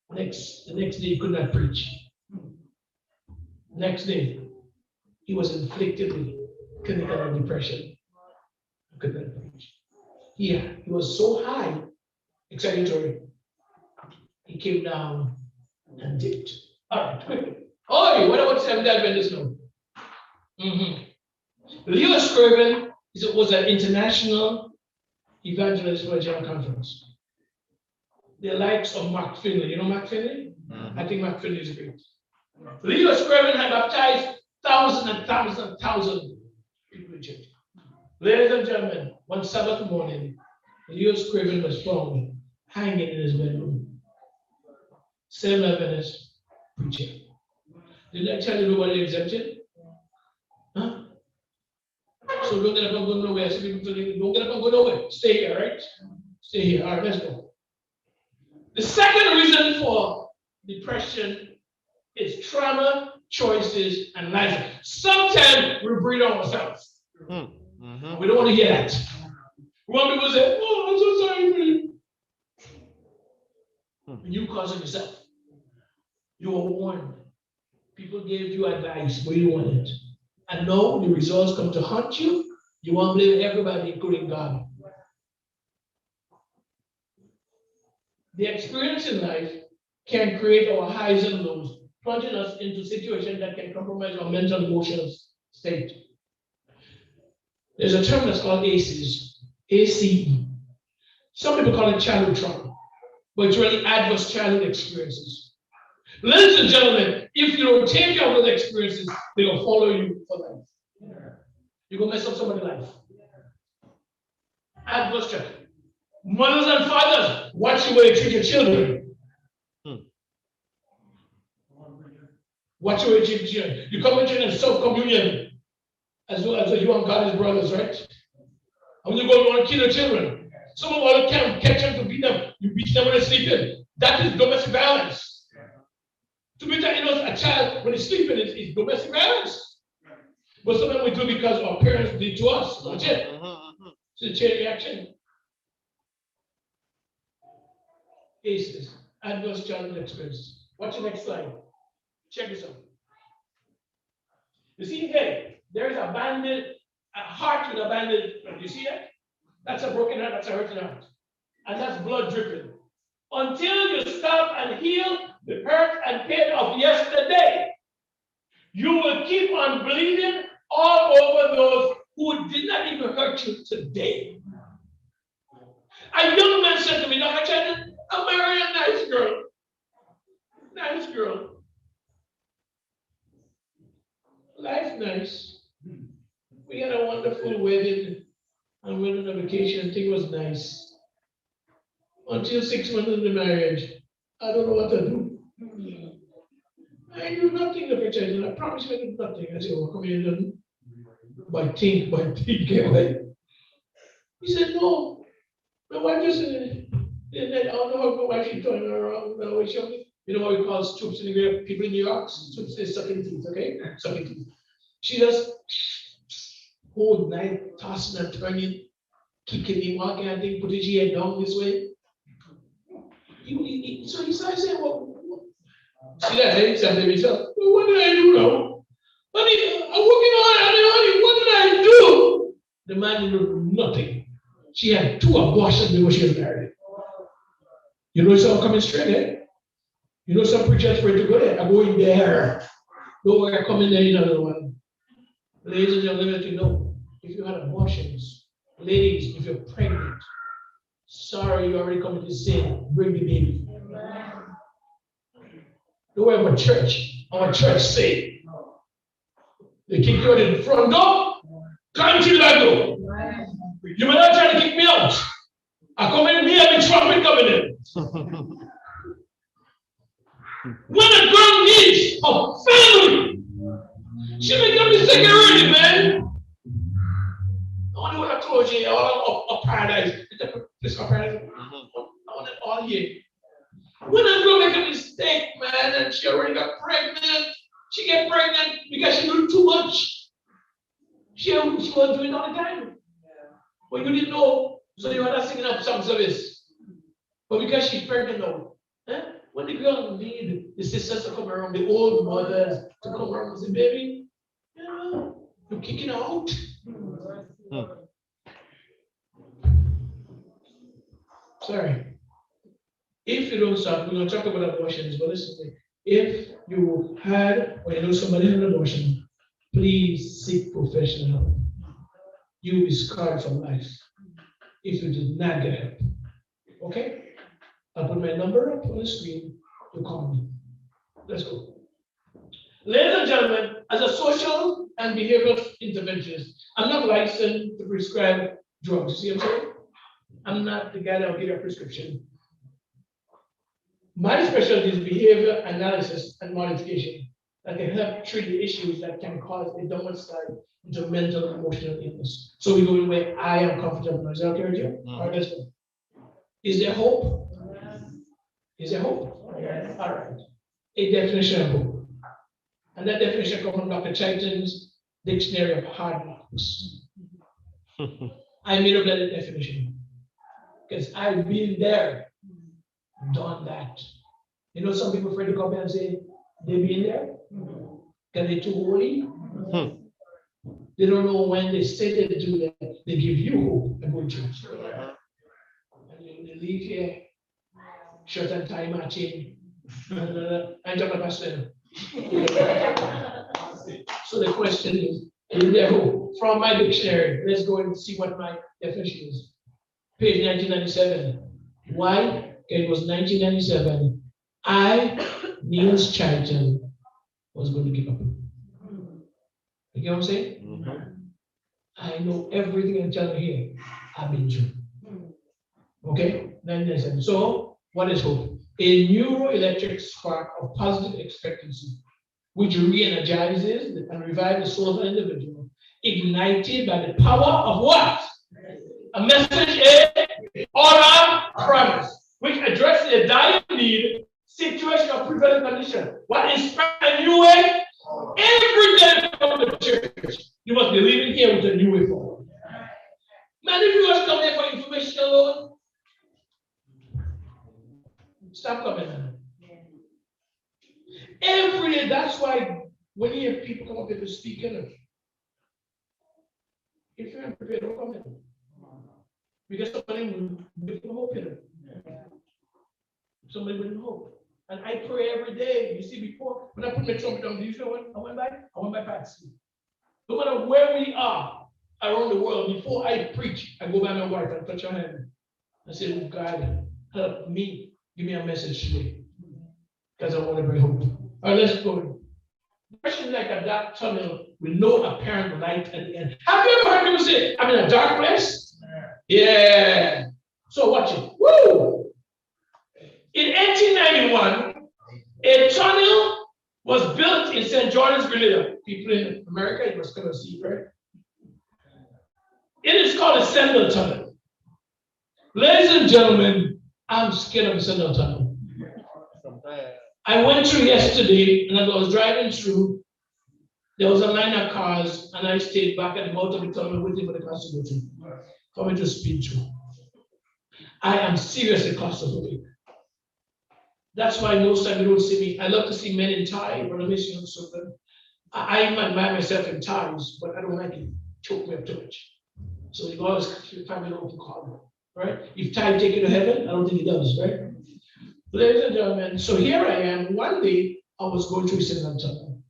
The next day, he could not preach. Next day, he was inflicted with clinical depression. He could not preach. He was so high, excitatory. He came down and dipped. All right, quickly. Oh, what about Seventh Adventist now? Leo Scriven was an international evangelist for a general conference. The likes of Mark Finley. You know Mark Finley? I think Mark Finley is great. Leo Scriven had baptized thousands and thousands and thousands of people in church. Ladies and gentlemen, one Sabbath morning, Leo Scriven was found hanging in his bedroom. Seventh Adventist preacher. Did I tell you nobody exempted? Huh? So don't get up and go nowhere. So people don't get up and go nowhere. Stay here, right? Stay here. All right, let's go. The second reason for depression is trauma, choices, and life. Sometimes we breed ourselves. We don't want to hear that. We want people to say, "Oh, I'm so sorry for you." And you causing yourself. You were warned. People gave you advice, but you want it. And now the results come to haunt you. You want to blame everybody, including God. The experience in life can create our highs and lows, plunging us into situations that can compromise our mental emotional state. There's a term that's called ACEs, ACE. Some people call it childhood trauma, but it's really adverse childhood experiences. Ladies and gentlemen, if you don't take care of those experiences, they will follow you for life. You're going to mess up somebody's life. Adverse childhood. Mothers and fathers, watch the way you treat your children. Watch the way you treat your children. You come into in self-communion as well as you and God as brothers, right? And when you go, you want to kill your children. Some of all can catch them to beat them. You beat them when they're sleeping. That is domestic violence. To beat a child when he's sleeping is domestic violence. But sometimes we do because our parents did to us. That's it. It's a chain reaction. ACEs, adverse childhood experiences. Watch the next slide. Check this out. You see here, there's a heart with a banded. You see that? That's a broken heart, that's a hurting heart. And that's blood dripping. Until you stop and heal the hurt and pain of yesterday, you will keep on bleeding all over those who did not even hurt you today. A young man said to me, "Dr. Chitan, I'm marrying a nice girl." Nice girl. Life nice. We had a wonderful wedding and went on a vacation. Thing was nice. Until 6 months into the marriage, I don't know what to do. I do nothing, Dr. Chitan. I promise you I do nothing. I said, "Oh, come here, then." By think. He said, "No. My wife just said, I don't know how my wife she's turning around. You know what we call stoops in the people in New York? Stoops is sucking teeth, okay? Sucking teeth. She just whole night tossing and turning, kicking him, walking and thing, putting her head down this way. So he started saying, "Well, see that, eh? He said to himself, well, what did I do now? Honey, I'm working hard, honey, what did I do?" The man didn't do nothing. She had 2 abortions before she was married. You know, it's all coming straight, eh? You know, some preachers afraid to go there. I'm going there. Don't worry, I'm coming there, another one. Ladies and gentlemen, let you know, if you had abortions, ladies, if you're pregnant, sorry, you already committed sin, bring the baby. Don't worry about church. Our church say, they kick you out in the front door, climb through that door. You may not try to kick me out. I come in here and the trumpet coming in. When a girl needs a family, she make a mistake already, man. Only when I told you all of paradise. This is paradise. I want it all year. When a girl make a mistake, man, and she already got pregnant, she get pregnant because she knew too much. She was doing all the time. But you didn't know, so you were not singing up some service. But because she's pregnant now, when the girl need the sisters to come around, the old mothers to come around and say, baby, you're kicking her out. Sorry. If you don't stop, we're going to talk about abortions, but listen to me. If you had or you know somebody in an abortion, please seek professional help. You will be scarred for life if you did not get help. Okay? I'll put my number up on the screen. You call me. Let's go. Ladies and gentlemen, as a social and behavioral interventionist, I'm not licensed to prescribe drugs. See what I'm saying? I'm not the guy that will give you a prescription. My specialty is behavior analysis and modification that can help treat the issues that can cause a downward slide into mental and emotional illness. So we go in where I am comfortable. Is that okay with you? All right, let's go. Is there hope? Yes. Is there hope? Yes. All right. A definition of hope. And that definition comes from Dr. Chitan's Dictionary of Hard Knocks. I made up that definition because I've been there, done that. You know, some people afraid to come here and say they've been there because they're too holy. They don't know when they say they do that, they give you hope and go to church. And they leave here, shirt and tie matching. I'm talking about pastor. So the question is there hope? From my dictionary, let's go and see what my definition is. Page 1997. Why? It was 1997. Niels Chitan, was going to give up. You get what I'm saying? I know everything I'm telling you here. I've been through. Okay? 1997. So, what is hope? A neuroelectric spark of positive expectancy, which re-energizes and revives the soul of an individual, ignited by the power of what? A message, or a promise, which addresses a dire need, situation, or prevailing condition. What inspires a new way? Every day from the church, you must be living here with a new way forward. Man, if you just come here for information alone, stop coming now. Every day, that's why when you hear people come up here to speak, if you're unprepared, don't come in. Because somebody will give you hope in it. Somebody will hope. And I pray every day. You see, before, when I put my trumpet on, do you know what I went by? I went by Patsy. No matter where we are around the world, before I preach, I go by my wife and touch her hand. I say, oh, God, help me. Give me a message today. Because I want to bring hope. All right, let's go. Question like a dark tunnel with no apparent light at the end. Have you ever heard people say, I'm in a dark place? Yeah. So watch it. Woo! In 1891, a tunnel was built in St. Jordan's, Grenada. People in America, you must come and see, right? It is called a Sendal Tunnel. Ladies and gentlemen, I'm scared of the Sendal Tunnel. I went through yesterday, and as I was driving through, there was a line of cars, and I stayed back at the mouth of the tunnel waiting for the cars to go through, for me to speed through. I am seriously claustrophobic. That's why most time you don't see me. I love to see men in tie, but I'm missing something. I admire myself in ties, but I don't like it. Choke me up too much. So you always find me an open collar, right? If tie take you to heaven, I don't think it does, right? Ladies and gentlemen, so here I am. One day, I was going through Chitan Tunnel.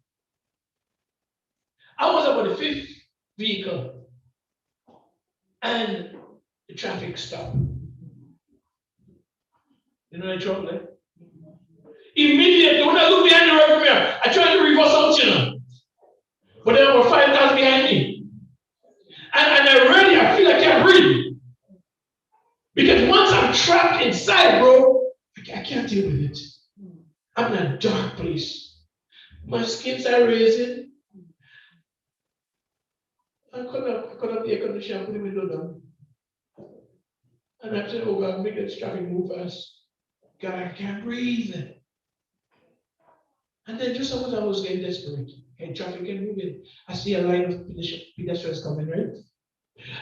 I was about the fifth vehicle, and the traffic stopped. You know the trouble, eh? Immediately, when I look behind the rear mirror, I tried to reverse out, but there were 5 cars behind me. And I feel I can't breathe. Because once I'm trapped inside, bro, I can't deal with it. I'm in a dark place. My skins are raising. I cut up the air conditioner, put the window down. And I said, oh God, make this traffic move fast. God, I can't breathe. And then just as I was getting desperate, and traffic can move in, I see a line of pedestrians coming, right?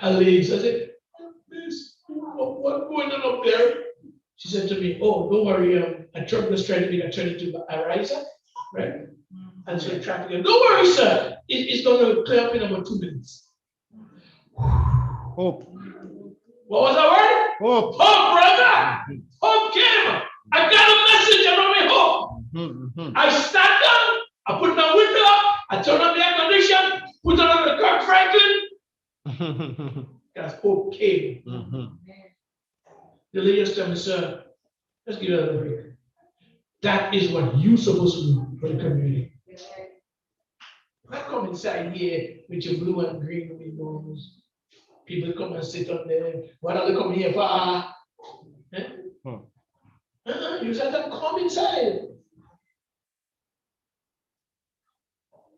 A lady, so I said, Miss, what's going on up there? She said to me, oh, don't worry, a truck was trying to make a turn into a riser, right? And so the traffic, don't worry, sir, it's going to clear up in about 2 minutes. Hope. What was that word? Hope. Hope, brother. Hope came. I got a message about me hope. I stand up, I put my window up, I turn on the air condition, put on the Kirk Franklin. That's hope came. The lady just told me, sir, let's give it a break. That is what you're supposed to do for the community. Not come inside here with your blue and green windows. People come and sit on there. What are they coming here for? You said to come inside.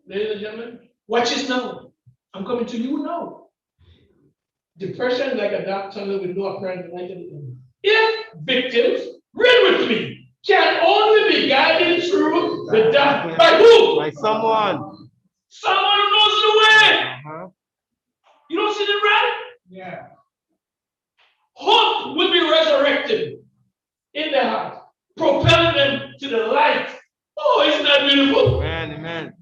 Ladies and gentlemen, watch this now. I'm coming to you now. Depression like a dark tunnel with no apparent light at the end. If victims, read with me, can only be guided through the dark by who? By someone. Someone who knows the way. You don't see the red? Yeah. Hope will be resurrected in their heart, propelling them to the light. Oh, isn't that beautiful? Amen, amen.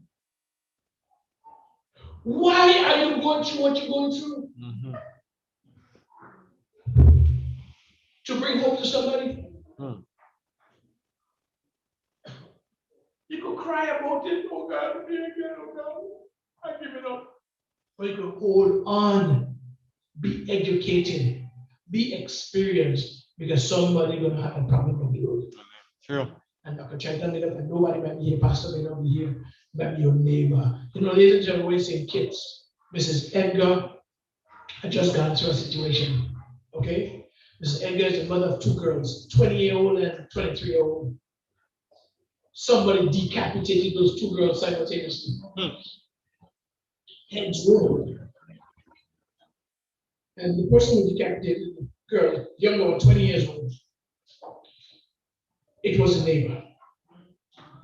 Why are you going through what you're going through? To bring hope to somebody? You could cry about it. Oh God, me again, oh God, I give it up. But you can hold on, be educated, be experienced, because somebody gonna have a problem with you. True. And Dr. Chitan made up, and nobody might be here, pastor may not be here, might be your neighbor. You know, ladies and gentlemen, always saying kids. Mrs. Edgar had just gone through a situation. Okay? Mrs. Edgar is the mother of 2 girls, 20-year-old and 23-year-old. Somebody decapitated those 2 girls simultaneously. Heads rolled. And the person who decapitated the girl, younger one, 20 years old, it was a neighbor.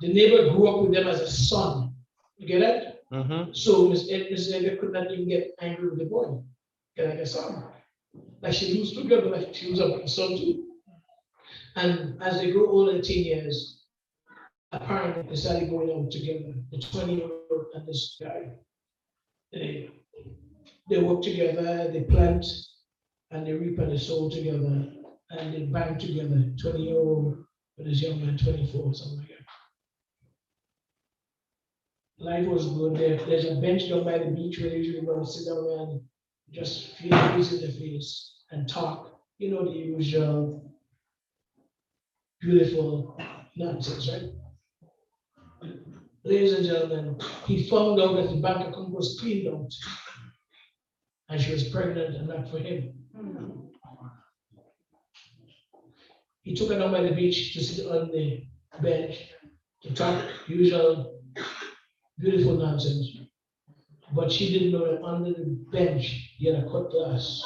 The neighbor grew up with them as a son. You get that? So Mrs. Edgar could not even get angry with the boy. Like a son. Like she lose 2 girls, but like she was a son too. And as they grew older, 10 years, apparently they started going out together. The 20-year-old and this guy. They work together, they plant, and they reap and they sow together, and they band together. 20-year-old with his young man, 24, something like that. Life was good. There's a bench down by the beach where they usually go and sit down and just feel the breeze in their face and talk. You know, the usual beautiful nonsense, right? Ladies and gentlemen, he found out that the bank account was cleaned out and she was pregnant and not for him. He took her down by the beach to sit on the bench to talk usual beautiful nonsense. But she didn't know that under the bench he had a cut glass.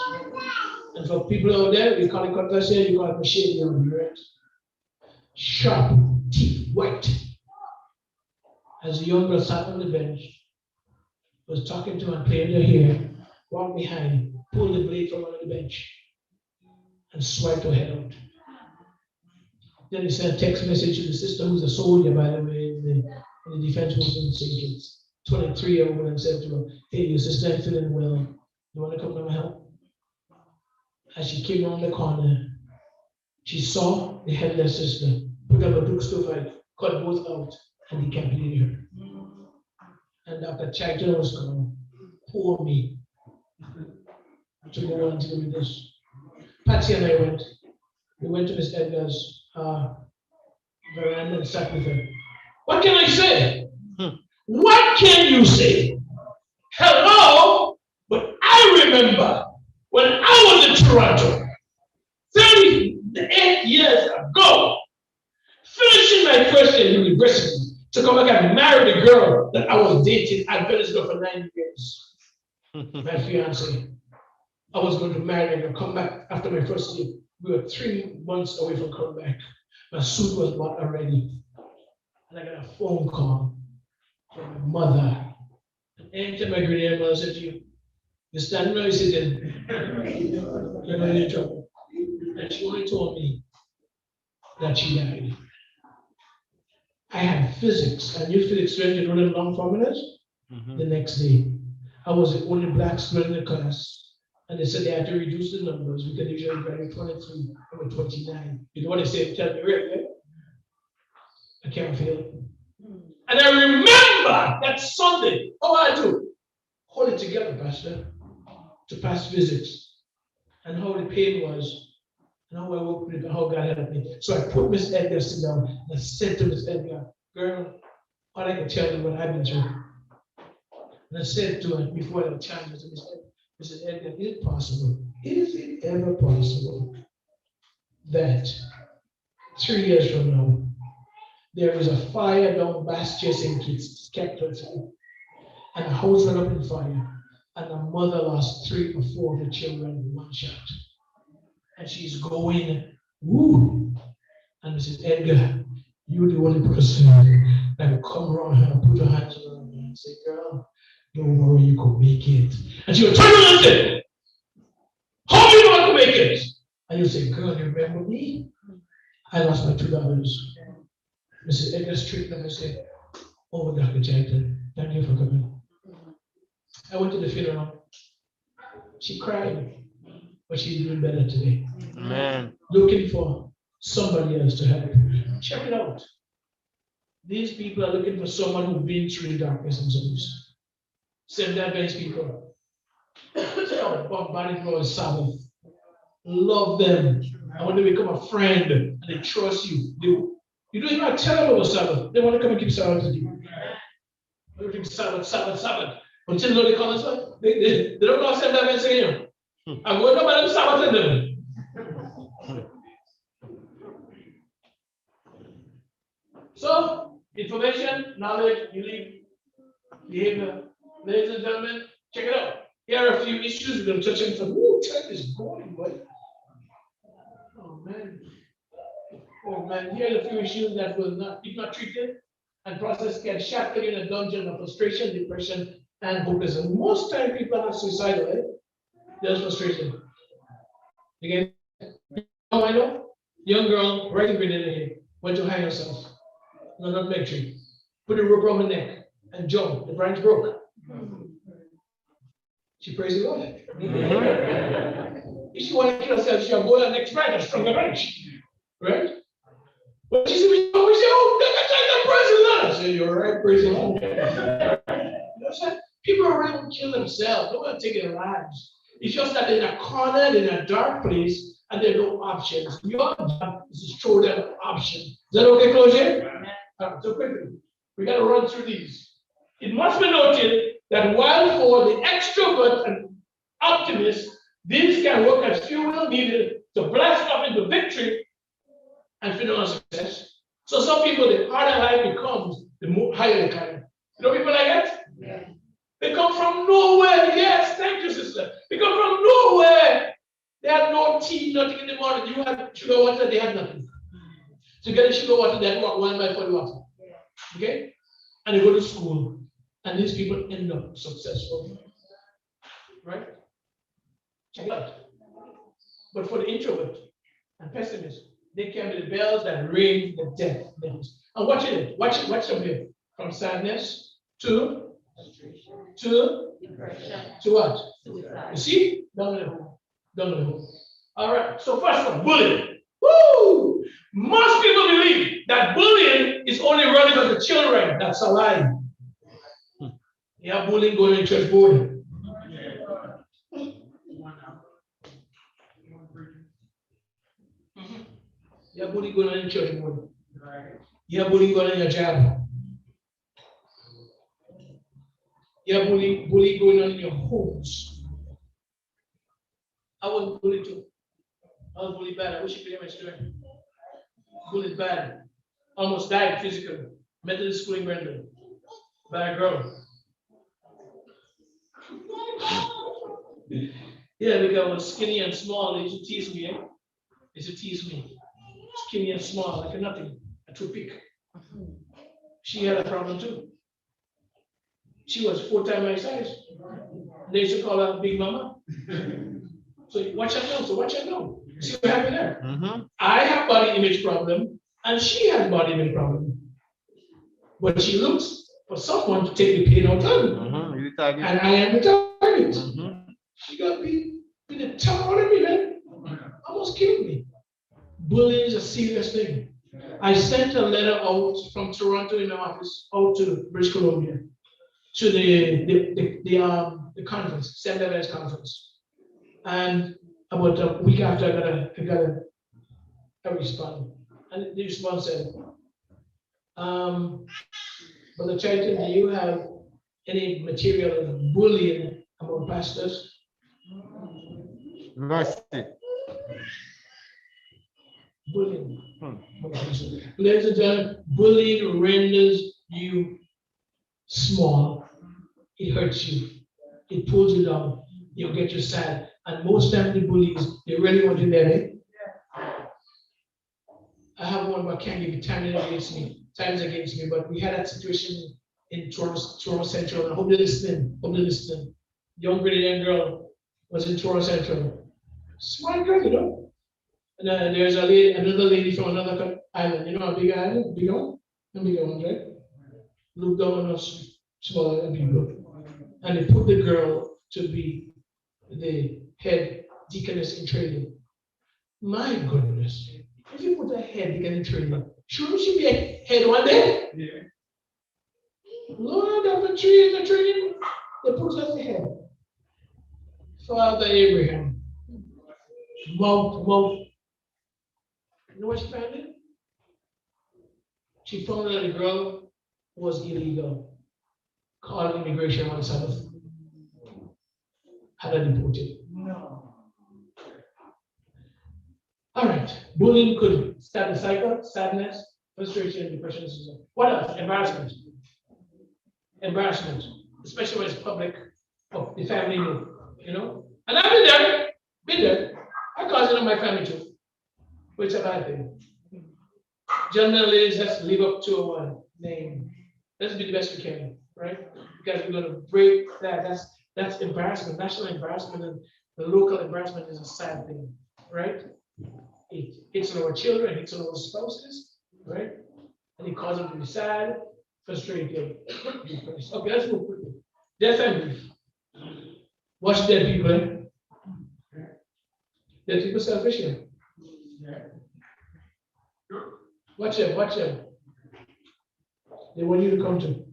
And for people out there, we call it cut glass here, you call it machete on the right? Sharp teeth, white. As the young girl sat on the bench, was talking to her and playing her hair, walked behind, pulled the blade from under the bench, and swiped her head out. Then he sent a text message to the sister, who's a soldier, by the way, in the defense force in St. Kitts, 23-year-old, and said to her, hey, your sister is feeling well. You want to come to my help? As she came around the corner, she saw the headless sister, put up a bookstore fight, cut both out, and decapitated her. And Dr. Chitan was gone. Poor me. To go on to do this. Patsy and I went. We went to Miss Edgar's veranda and sat with her. What can I say? What can you say? Hello? But I remember when I was in Toronto 38 years ago, finishing my first year in university to come back and marry the girl that I was dating. I'd been with her for 9 years. My fiance. I was going to marry her and come back after my first year. We were 3 months away from coming back. My suit was bought already. And I got a phone call from my mother. And anytime I greet her, mother said to you, "You're standing there, you're sitting. You're not in trouble." And she only told me that she died. I had physics. I knew physics student, you know them long formulas? The next day. I was the only black student in the class. And they said they had to reduce the numbers. We can usually graduate 23 or 29. You know what they say? Tell me, right? I can't feel it. And I remember that Sunday, I do? Hold it together, Pastor, to pass physics. And how the pain was, and how I worked with it, and how God helped me. So I put Miss Edgar down, and I said to Miss Edgar, "Girl, all I can tell you what I've been through." And I said to her before I challenged her, Mrs. Edgar, is it possible? Is it ever possible that 3 years from now, there is a fire down Bastia St. Kitts, capital city, and a house went up in fire, and a mother lost 3 or 4 of the children in one shot. And she's going, woo. And Mrs. Edgar, you're the only person that will come around her and put her hands around her and say, "Girl, don't worry, you can make it." And she will turn around and say, "How do you know I can make it?" And you say, "Girl, you remember me? I lost my $2. Mrs. Edgar straightened up and said, "Oh, Dr. Chitan, thank you for coming." I went to the funeral. She cried, but she's doing better today. Amen. Looking for somebody else to help. Check it out. These people are looking for someone who's been through the darkness themselves. Seventh Adventist people. Stop bombarding for a Sabbath. Love them. And when they become a friend and they trust you, you don't even tell them about Sabbath. They want to come and keep Sabbath with you. Everything Sabbath. But you know they call us what? They don't know Seventh Adventist anymore. I'm going to buy them Sabbath in them. So, information, knowledge, belief, behavior. Ladies and gentlemen, check it out. Here are a few issues we're going to touch on. Ooh, time is going, boy. Oh man, here are a few issues that will not, if not treated and processed, can shackle you in a dungeon of frustration, depression, and hopelessness. Most time people are not suicidal, eh? There's frustration. Again, I know? Young girl, right in Grenada here, went to hang herself. No, not make tree. Put a rope around her neck and jump. The branch broke. She praised the Lord. If she wanted to kill herself, she'll go to the next branch, a stronger branch. Right? But she said, oh, praise the Lord. I said, "You're right, praise the Lord." You know what I'm saying? People are ready to kill themselves. They want to take their lives. It's just that they're in a corner, they're in a dark place, and there are no options. Your job is to show them an option. Is that okay, Closure? So quickly, we got to run through these. It must be noted that while for the extrovert and optimist, these can work as fuel needed to blast off into victory and phenomenal success. So some people, the harder life becomes, the more higher they climb. You know people like that? Yeah. They come from nowhere. Yes, thank you, sister. They come from nowhere. They have no tea, nothing in the morning. You have sugar water, they have nothing. So get the sugar water, they walk 1 mile for the water. Okay? And they go to school. And these people end up successful. Right? Check it out. But for the introvert and pessimist, they can be the bells that ring the death bells. And watch it. Watch them here. From sadness to depression. To what? Suicide. You see? Down the hole. All right. So first one, bullying. Woo! Most people believe that bullying is only relevant to children. That's a lie. Yeah, bullying going in church board. Yeah, bullying going on in church board. Yeah, bullying going on in your job. Yeah, bullying going on in your homes. I was bullied too. I was bullied bad. I wish you could hear my story. Bullied bad. almost died physically. Methodist school in Brandon by a girl. Yeah, because I was skinny and small. They used to tease me. Eh? They used to tease me. Skinny and small, like a nothing, a toothpick. She had a problem too. She was 4 times my size. They used to call her Big Mama. So watch out now. So watch out now. See what happened there? Mm-hmm. I have body image problem, and she has body image problem. But she looks for someone to take the pain out of her. Mm-hmm. And I am the target. Mm-hmm. She got me with the tongue out of me, man. Almost killed me. Bullying is a serious thing. I sent a letter out from Toronto in the office out to British Columbia to the conference, St. Levin's conference. And about a week after, I got a response. And the response said, Brother Chitan, do you have any material of bullying among pastors? Mercy. Bullying. Ladies and gentlemen, bullying renders you small. It hurts you. It pulls you down. You'll get you sad. And most times the bullies, they really want you there, eh? I have one, but I can't give you time against me. But we had that situation in Toronto Central. I hope they're listening. Young Brazilian girl was in Toronto Central. Smart girl, you know. And there's another lady from another island. You know, a big island, big one, the bigger ones, right? Look down on us, smaller people, and they put the girl to be the head deaconess in training. My goodness, if you put a head deaconess in training, shouldn't she be a head one day? Yeah. Lord, after 3 years of training, they put her as the head. Father Abraham, mouth. You know what she found? She found that the girl was illegal. Called immigration on Sabbath. Had her deported. No. All right. Bullying could start the cycle, sadness, frustration, depression, suicide. What else? Embarrassment. Especially when it's public. Oh, the family knew. You know? And I've been there. I caused it in my family too. Which is a bad thing. Gentlemen and ladies, let's live up to our name. Let's be the best we can, right? Because we're going to break that. That's embarrassment, national embarrassment, and the local embarrassment is a sad thing, right? It hits on our children, it hits on our spouses, right? And it causes them to be sad, frustrated, depressed. Okay, let's move quickly. Death and grief. Watch dead people, eh? Dead people selfish here. Watch them. They want you to come to.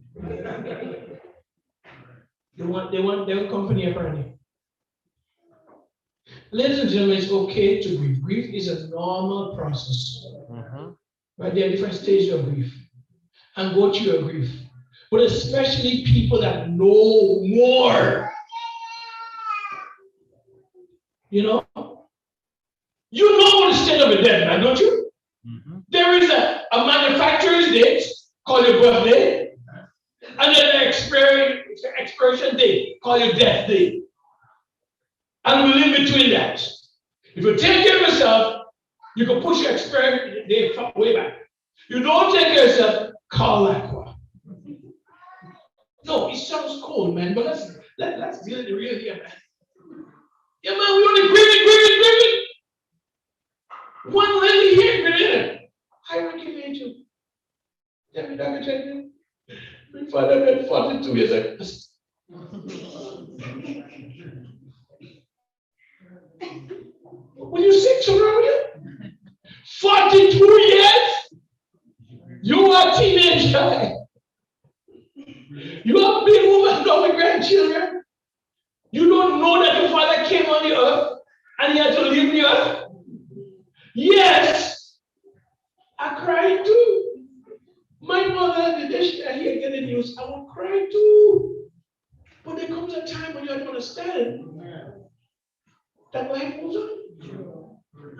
They want their company apparently. Ladies and gentlemen, it's okay to grieve. Grief is a normal process. Right? There are different stages of grief. And go through your grief. But especially people that know more. You know? You know the state of a dead man, don't you? There is a manufacturer's date called your birthday, and then an expiration date called your death date. And we live between that. If you take care of yourself, you can push your expiration date way back. You don't take care of yourself, call that one. No, it sounds cold, man, but let's deal with the real here, man. Yeah, man, we only grieving. One lady here, grieving. I recommend you. Tell me, Dr. Chitan. My father had 42 years. When you 6 around here? 42 years? You are a teenage guy. You have been over and over grandchildren. You don't know that your father came on the earth and he had to leave the earth? Yes. I cried too. My mother, the day she here get the news, I would cry too. But there comes a time when you have to understand that life goes on.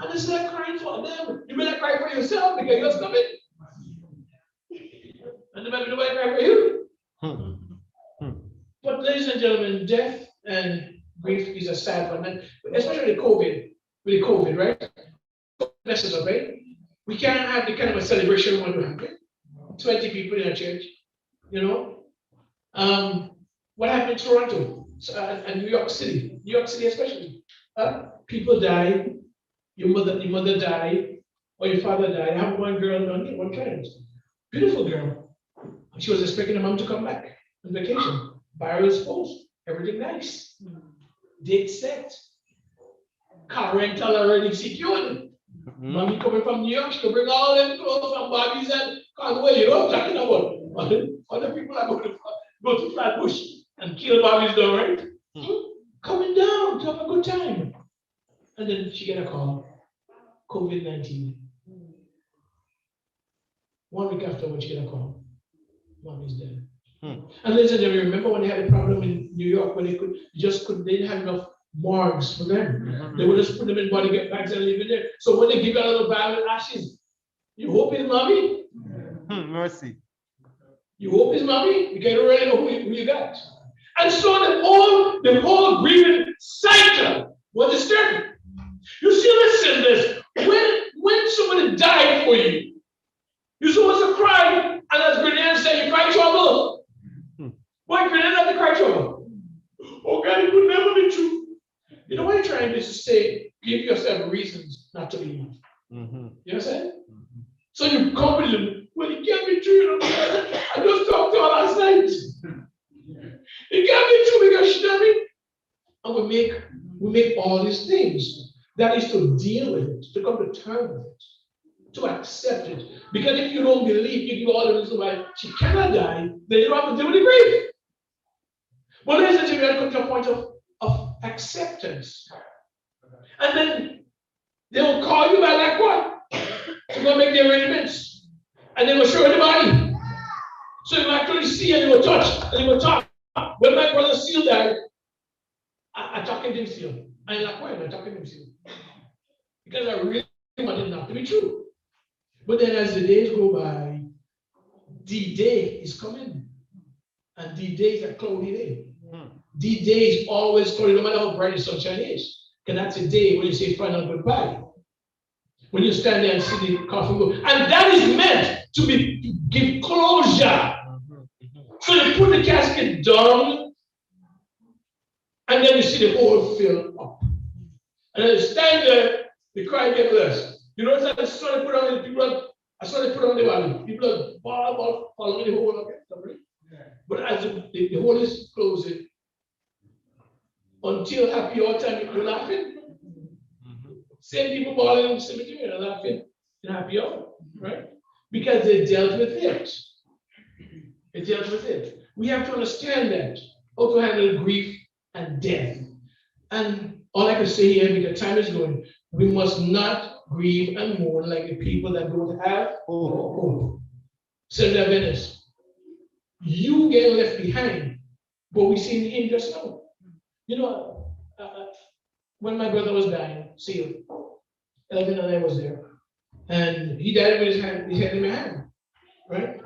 And it's like crying for them. You better cry for yourself because you're coming. cry for you. Hmm. But ladies and gentlemen, death and grief is a sad one, and especially with COVID, right? Messes up, right? We can't have the kind of a celebration we want to have. 20 people in a church, you know. What happened in Toronto and New York City especially? People die, your mother died, or your father died. I have one girl, one client, beautiful girl. She was expecting her mom to come back on vacation. Burial exposed, everything nice. Date set, car rental already secured. Mommy coming from New York, she can bring all them clothes from Barbies and Conway. You know what I'm talking about? Other people are going to go to Flatbush and kill Barbies though, right? Coming down to have a good time. And then she get a call, COVID-19. 1 week afterwards, she get a call. Mommy's dead. And ladies and gentlemen, remember when they had a problem in New York when they didn't have enough morgues for them. They would just put them in body bags and leave it there. So when they give you a little bag of ashes, you hope it's mommy. Mercy. You hope it's mommy. You can't really know who you got. And so the whole grieving cycle was disturbing. You see, listen this. When somebody died for you, you're supposed to cry, and as Grenade said, you cry trouble. Why Grenade had to cry trouble? Oh God, it could never be true. You know what you're trying to say? Give yourself reasons not to believe. You know what I'm saying? So you come with them. Well, it can't be true. You know? I just talked to her last night. It can't be true because you know what I mean? And we make all these things. That is to deal with it, to come to terms with it, to accept it. Because if you don't believe, you give all the reasons why she cannot die, then you don't have to deal with the grief. But ladies and gentlemen, come to a point of acceptance. And then they will call you back like what? To go make the arrangements. And they will show you the body. So you will actually see and you will touch and you will talk. When my brother Seal died, I talked to him still. I'm like, why am I talking to him still? Because I really wanted it not to be true. But then as the days go by, D-Day is coming. And D-Day is a cloudy day. D-Day is always cloudy, no matter how bright the sunshine is. Because that's a day when you say final goodbye. When you stand there and see the coffin go. And that is meant to give closure. So you put the casket down, and then you see the hole fill up. And then you stand there, the cry get less. You notice I saw they put on the people, I saw they put on the body. People are ball following the hole. Okay? But as the hole is closing, until happy hour time, you're laughing. Same people balling in the cemetery and laughing in happy hour, right? Because they dealt with it. They dealt with it. We have to understand that, how to handle grief and death. And all I can say here, because time is going, we must not grieve and mourn like the people that don't have hope. Said Adventist, you get left behind, but we see in him just now. You know, when my brother was dying, Seal, Elvin and I was there, and he died with his head in my hand, right?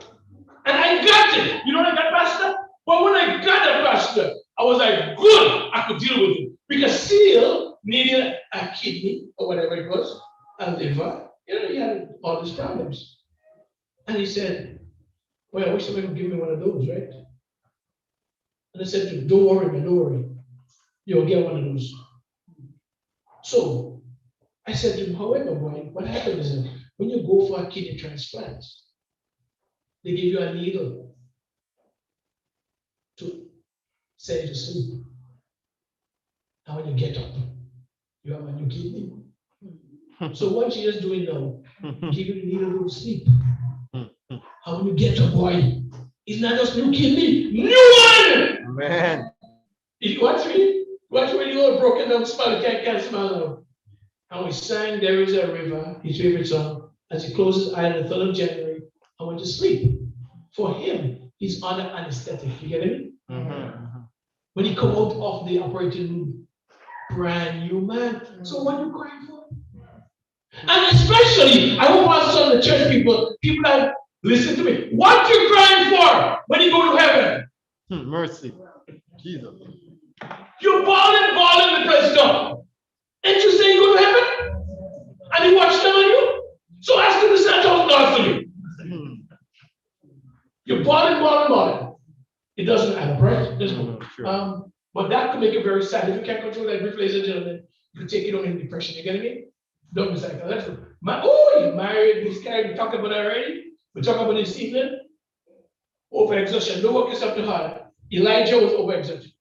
And I got it. You know what I got, Pastor? But when I got it, Pastor, I was like, good, I could deal with it. Because Seal needed a kidney or whatever it was, a liver. You know, he had all these problems. And he said, well, I wish somebody would give me one of those, right? And I said to him, don't worry, man, don't worry. You'll get one of those. So I said to him, however, boy, what happens is that when you go for a kidney transplant, they give you a needle to send you to sleep. And when you get up, you have a new kidney. So what she is doing now, give you the needle to go to sleep. And when you get up, boy, it's not just new kidney, new one! Man. If you watch me when you all broken down, smile, can't smile now. And we sang There Is a River, his favorite song, as he closed his eyes on the 3rd of January and went to sleep. For him, he's under anesthetic. You get it? When he come out of the operating room, brand new man. So what are you crying for? And especially, I hope also some of the church people that Listen to me. What you crying for when you go to heaven? Mercy. Jesus. You're balling the place down. Ain't you saying you go to heaven? And he watched them on you? So ask him to send $1,000 to you. You're balling. It doesn't add up, right? Sure. But that could make it very sad. If you can't control that grief, ladies and gentlemen, you take it on in depression. You get me? Don't be like that. You're married, miscarried. We talked about that already. We talked about this evening. Overexertion. Don't work yourself too hard. Elijah was overexerted.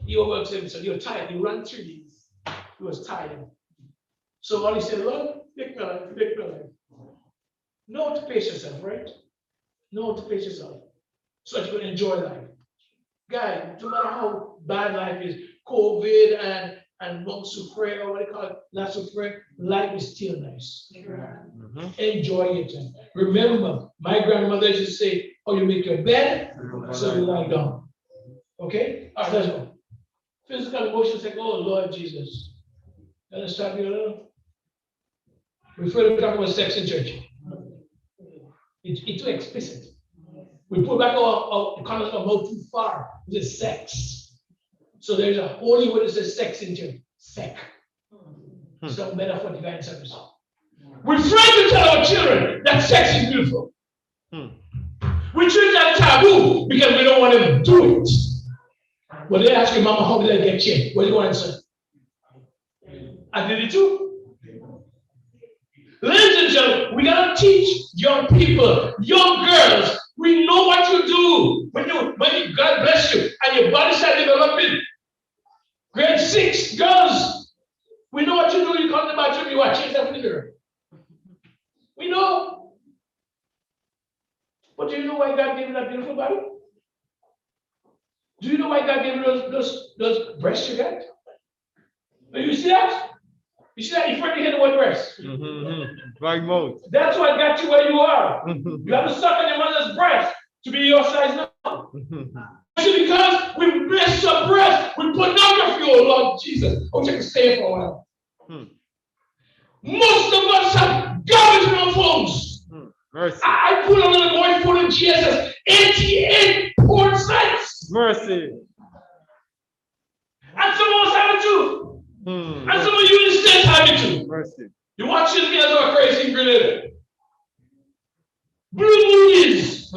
He overexerted himself. You're tired. You ran 3 days. He was tired. So all he said, Lord, take my life. Know how to pace yourself, right? Know how to pace yourself so that you can enjoy life. Guys, no matter how bad life is, COVID and non souffre, or what they call it, la souffre, life is still nice. Enjoy it. Remember, my grandmother used to say, oh, you make your bed, so you lie down. Okay? All right, let's go. Physical emotions like, oh, Lord Jesus. Let's stop here a little. We're afraid to talk about sex in church. It's too explicit. We put back our concept of how too far with sex. So there's a holy word that says sex in church. Sex. Some better for divine service. We're trying to tell our children that sex is beautiful. We treat that taboo because we don't want them to do it. But they ask your mama, how did I get changed? What do you want to say? I did it too. Ladies and gentlemen, we gotta teach young people, young girls. We know what you do when God bless you and your body starts developing. Grade 6 girls, we know what you do. You come to the bathroom, you watch yourself in the mirror. We know. But do you know why God gave you that beautiful body? Do you know why God gave you those breasts you got? You see that? You see that? You finally hit the word breast. Right mode. That's what got you where you are. You have to suck on your mother's breast to be your size now. Because we bless your breast with pornography, oh Lord Jesus. I wish I could stay for a while. Most of us have garbage in our phones. Mercy. I put on the boy phone in GSS 88 porn sites. Mercy. And some of us have it too. And some of you in the States have it too. Mercy. You watch this guys are crazy grenade. Blue movies.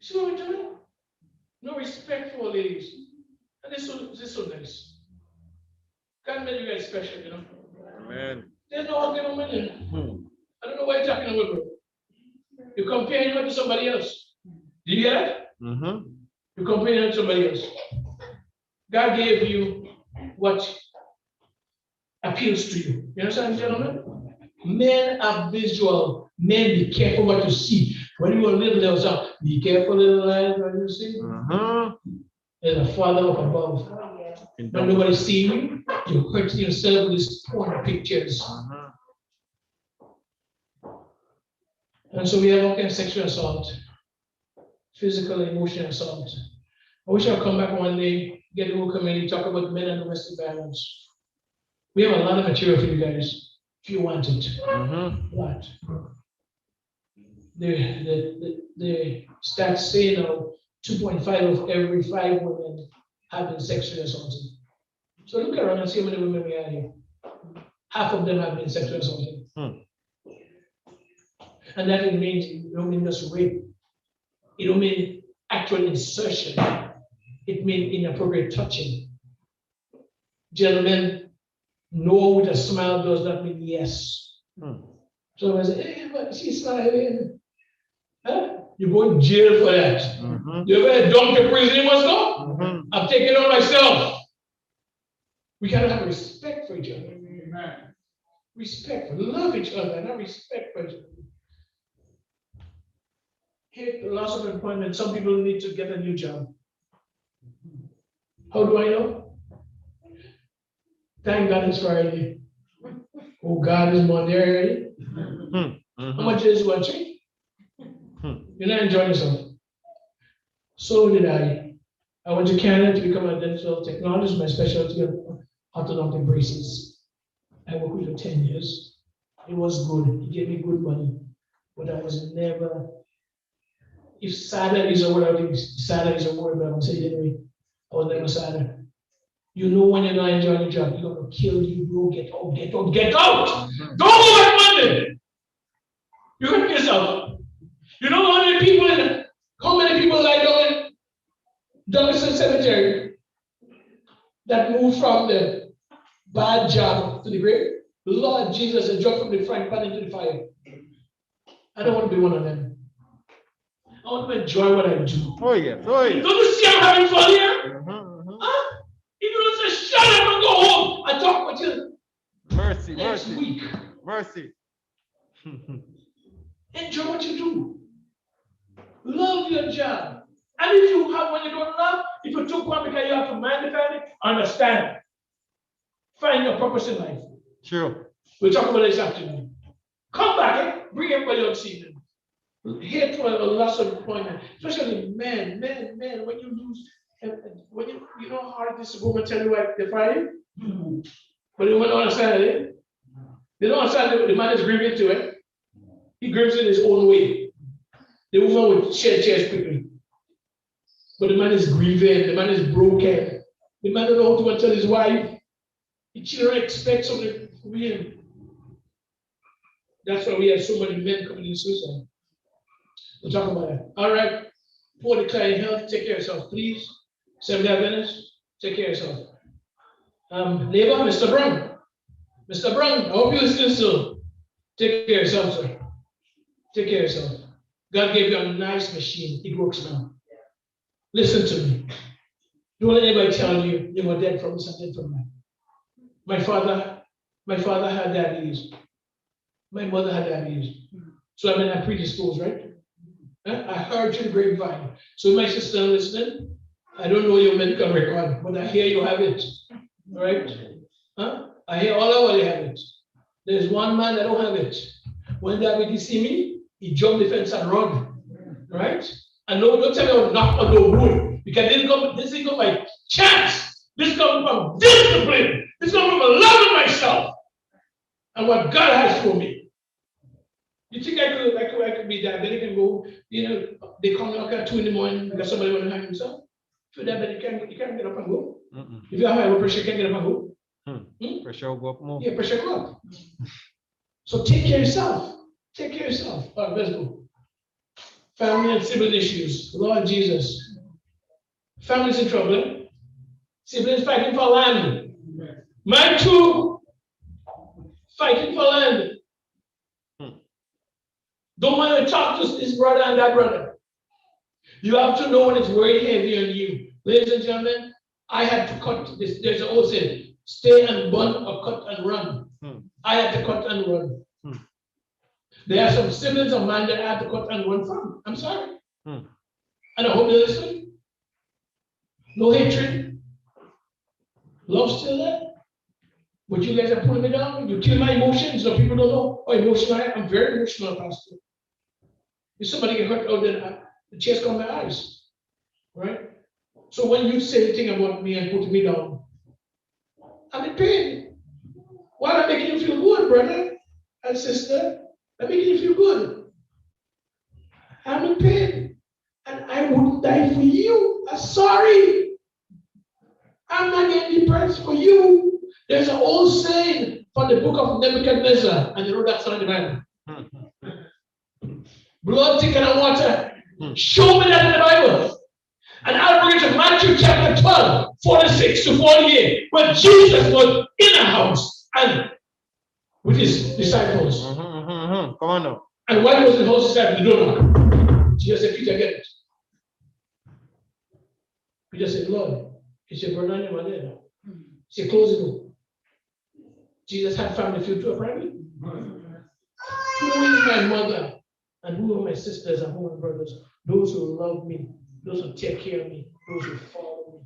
See what we're doing? No respect for ladies. And this is so nice. God made you guys special, you know. Amen. There's no ugly woman in. I don't know why you're talking about, bro. You're comparing her to somebody else. Do you hear that? You're comparing her to somebody else. God gave you what appeals to you. You understand, gentlemen? Men are visual. Men, be careful what you see. When you were little, there was a be careful, little eyes, what you see. There's a Father up above. When nobody sees you, you're hurting yourself with these porn pictures. And so we have all kinds of sexual assault, physical and emotional assault. I wish I'd come back one day, get the whole community, talk about men and domestic violence. We have a lot of material for you guys, if you want it. But the stats say now 2.5 of every 5 women have been sexually assaulted. So look around and see how many women we have here. Half of them have been sexually assaulted. And that it means it don't mean just rape. It don't mean actual insertion. It means inappropriate touching. Gentlemen, no with a smile does not mean yes. So I say, hey, but she's smiling. Huh? You go in jail for that. You ever dumped to prison, you must go? I'm taking it on myself. We gotta have respect for each other. Respect, love each other, not respect for each other. Here, the loss of employment, some people need to get a new job. How do I know? Thank God it's Friday. Oh, God is Monday already. How much is one tree? You're not enjoying yourself. So did I. I went to Canada to become a dental technologist, my specialty of orthodontic braces. I worked with him 10 years. It was good. He gave me good money. But I was never, if sadder is a word, I think sadder is a word, but I'm going to say it anyway. I was never sadder. You know when you're not enjoying the job, you're going to kill you, bro. Get out, get out, get out. Don't go back Monday. You hurt yourself. You know how many people lie down in Douglaston Cemetery that moved from the bad job to the grave? Lord Jesus, and dropped from the frying pan into the fire. I don't want to be one of them. I want to enjoy what I do. Oh, yes. Oh, yes. Don't you see I'm having fun here? Huh? If you don't say shut up and go home and talk with you Mercy, next mercy. week. Mercy. Enjoy what you do. Love your job. And if you have what you don't love, if you took one because you have to mind the family, understand. Find your purpose in life. Sure. We'll talk about this afternoon. Come back, bring everybody on season. Here to a loss of employment, especially men, when you lose, when you know how hard this woman tell you what they fire you, but they don't understand it. They don't understand that the man is grieving to it. He grieves in his own way. The woman would shed tears quickly. But the man is grieving, the man is broken. The man don't know how to tell his wife. The children expect something from him. That's why we have so many men committing suicide. We'll talk about that. All right. For declaring health, take care of yourself, please. 7 minutes, take care of yourself. Neighbor, Mr. Brown. Mr. Brown, I hope you're listening still. Take care of yourself, sir. Take care of yourself. God gave you a nice machine. It works now. Listen to me. Don't let anybody tell you you were dead from this and dead from that. My father had diabetes. My mother had diabetes. So I mean, I'm predisposed, right? I heard you the grapevine. So my sister listening, I don't know your medical record, but I hear you have it. All right? Huh? I hear all of you have it. There's one man that don't have it. When diabetes see me, he jumped the fence and run. Right? And no, don't tell me I'll knock on the wood. Because this didn't come by chance. This comes from discipline. This comes from loving myself. And what God has for me. You think I could be diabetic and go, they come knock at 2 in the morning because somebody want to hang himself? If you're diabetic, you can't get up and go. If you have high blood pressure, you can't get up and go. Pressure go up more. Yeah, pressure go up. So take care of yourself. Take care of yourself. All right, let's go. Family and sibling issues. Lord Jesus. Family's in trouble. Eh? Siblings fighting for land. Mine too. Fighting for land. Don't want to talk to this brother and that brother. You have to know when it's very heavy on you. Ladies and gentlemen, I had to cut this. There's an old saying, stay and burn or cut and run. I had to cut and run. There are some siblings of mine that I had to cut and run from. I'm sorry. And I hope they listen. No hatred. Love still there. But you guys are pulling me down. You kill my emotions. So people don't know how emotional I am. I'm very emotional, Pastor. If somebody get hurt out there, the tears come in my eyes. Right? So when you say anything about me and put me down, I'm in pain. Why am I making you feel good, brother and sister? I'm making you feel good. I'm in pain. And I wouldn't die for you. I'm sorry. I'm not getting depressed for you. There's an old saying from the book of Nebuchadnezzar, and you know that's not in the Bible. Blood thicker than water. Show me that in the Bible. And I'll bring it to Matthew chapter 12, 46 to 48, where Jesus was in a house and with his disciples. Come on now. And while he was in the house, he said, "You don't know." Jesus said, "Peter, get it." Peter said, "Lord, it's your brother and your mother there." He said, "Close the door." Jesus had family feud too, apparently. Who is my mother? And who are my sisters and who are my brothers? Those who love me, those who take care of me, those who follow me.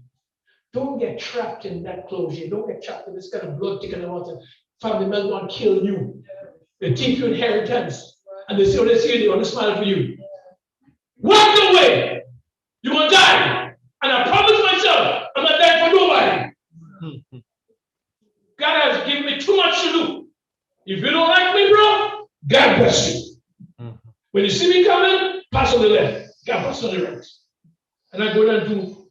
Don't get trapped in that closure. Don't get trapped in this kind of blood thicker than water. Family members want to kill you. They take your inheritance. And they say, "Oh, they see you, they want to smile for you." Walk away. You will die. And I promise myself, I'm not dying for nobody. God has given me too much to do. If you don't like me, bro, God bless you. When you see me coming, pass on the left. God pass on the right. And I go there and do,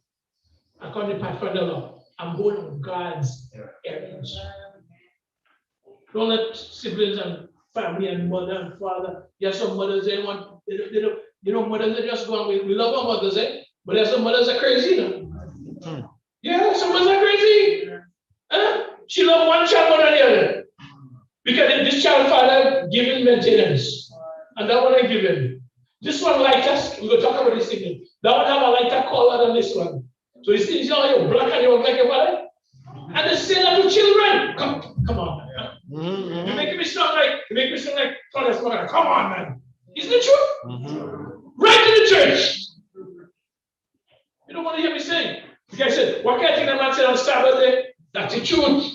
I call it Pathfinder law. I'm going on God's errands. Don't let siblings and family and mother and father. There's some mothers they want, they don't mothers they just go on. We love our mothers, eh? But there's some mothers that are crazy now. Yeah, some mothers are crazy. She loves one child more than the other. Because this child father giving maintenance. And that one I give him. This one lighter, we're going to talk about this thing. That one have a lighter color than this one. So you see, you're black and you're black your father. And they say that to children. Come on, man. You make me sound like Thomas Mother. Come on, man. Isn't it true? Right in the church. You don't want to hear me saying. Like I said, what can I think that man said on Saturday? That's the truth.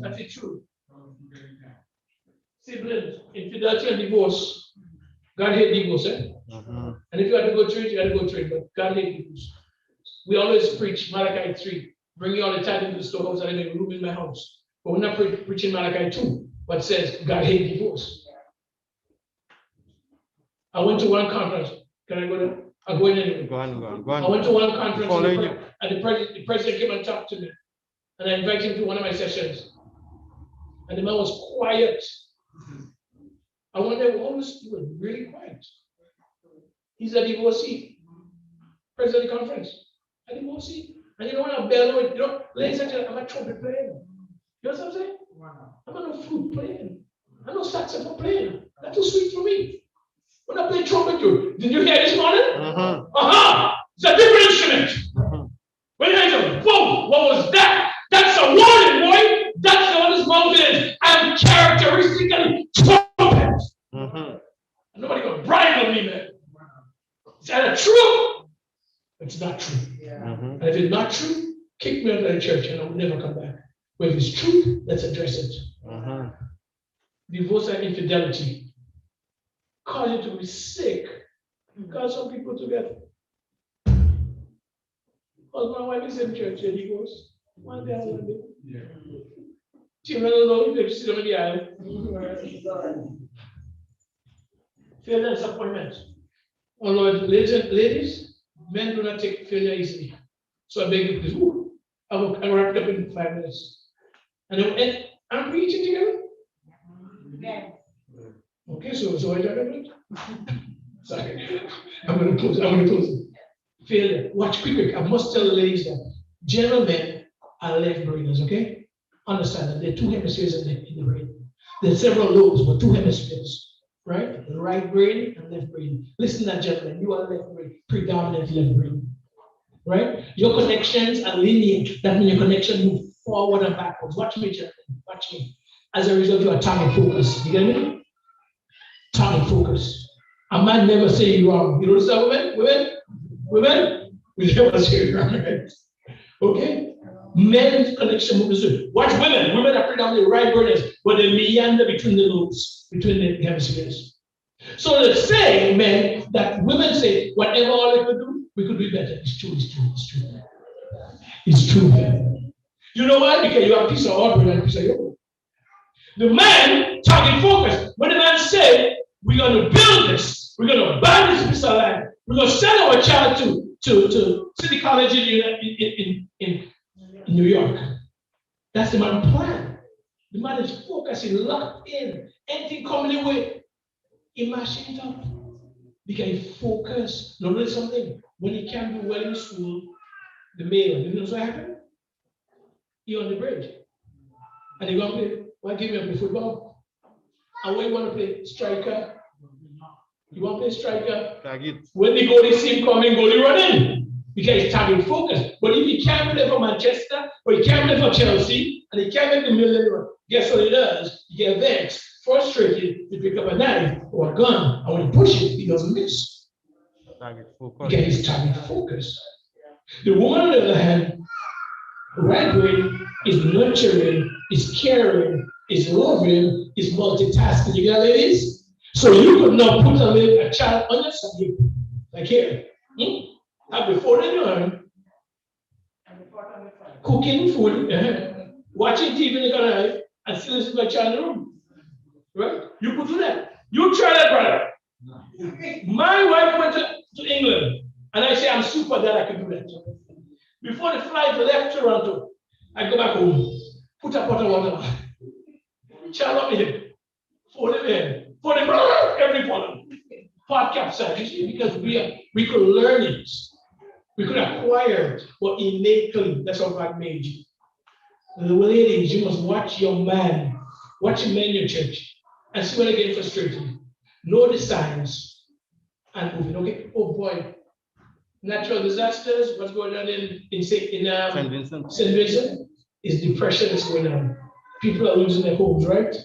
That's the truth. Siblings, infidelity and divorce. God hates divorce, eh? And if you have to go through it, you have to go through it. But God hates divorce. We always preach Malachi 3. Bring you all the time into the storehouse and I make room in my house. But we're not preaching Malachi 2, but says God hates divorce. I went to one conference. Can I go there? I'll go in anyway. Go on. I went to one conference and the president came and talked to me. And I invited him to one of my sessions. And the man was quiet. I wonder what was he was really quiet. He's a divorcee. President of the conference. A divorcee. And you know what I'm belling, you know, ladies and gentlemen, I'm a trumpet player. You know what I'm saying? I'm not no flute playing. I'm no saxophone playing. That's too sweet for me. When I play trumpet, did you hear this morning? It's a different instrument. When you hear whoa, what was that? That's a warning, boy. That's the one this mountain is. I'm characteristically trumpet. And nobody gonna bridle me, man. Is that true? It's not true. And if it's not true, kick me out of the church and I'll never come back. But if it's true, let's address it. Divorce and infidelity cause you to be sick. Cause some people together. Husband and wife is in church, they divorce. One day I will do. Children don't know if they sit on the aisle. Failure and disappointment. Oh Lord, ladies, men do not take failure easily. So I beg you, please. I'll wrap it up in 5 minutes. And I'm preaching together? Yeah. Okay, so what are you talking about? Sorry. I'm going to close it. Failure. Watch quick. I must tell the ladies that gentlemen are left brainers, okay? Understand that there are two hemispheres in the brain. There are several lobes, but two hemispheres, right? The right brain and left brain. Listen to that, gentlemen. You are left brain, predominant left brain, right? Your connections are linear. That means your connection move forward and backwards. Watch me, gentlemen. Watch me. As a result, you are target focus. You get me? Target focus. A man never say you're wrong. You notice that, women? We never say you're wrong, right? Okay? Men's connection moves this way. Watch women. Women are predominantly right brainers, but they meander between the lobes, between the hemispheres. So they say, men, that women say, whatever all they could do, we could do better. It's true. It's true, man. You know why? Because you have a piece of our brain and a piece of your brain. The man, target focus. When the man said, we're going to build this, we're going to buy this piece of land, we're going to send our child to City College in New York. That's the man's plan. The man is focusing, locked in. Anything coming away, he mash it up. Because he focus. Notice something. When he can't do well in school, the male, you know what happened? He on the bridge. And he going to play, why give me up the football? And when you want to play striker, you want to play striker? When they go, they see him coming, goalie running. Because he's target focused. But if he can't play for Manchester, or he can't play for Chelsea, and he can't make $1 million, guess what he does? He gets vexed, frustrated, he pick up a knife or a gun, and when he pushes it, he doesn't miss. Because he's target focused. The woman, on the other hand, right brain is nurturing, is caring, is loving, is multitasking. You get it is? So you could now put a child on your side, like here. Have the phone in your hand, cooking food, watching TV in the corner and still listen to my child in the room. Right? You could do that. You try that, brother. My wife went to England, and I say, I'm super that I could do that. Before the flight left Toronto, I go back home, put a pot of water on, child up in, fold it in, fold it every pot, pot capsize, you see, because we could learn it. We could acquire it, but innately, that's how God made you. The ladies, you must watch your man, watch your men in your church, and see when they get frustrated. Know the signs and move it. Okay. Oh boy, natural disasters. What's going on in St. Vincent. St. Vincent is depression is going on. People are losing their homes, right?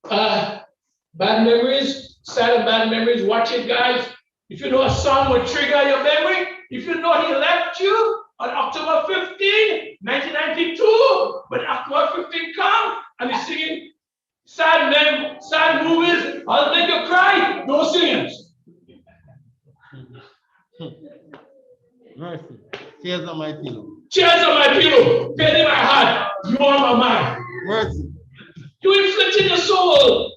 Bad memories, sad and bad memories. Watch it, guys. If you know a song will trigger your memory, if you know he left you on October 15, 1992, but October 15 come and he's singing sad movies, I'll make you cry, no singing. Mercy. Tears on my pillow. Tears on my pillow, pain in my heart, you are my mind. Mercy. You inflicted the soul.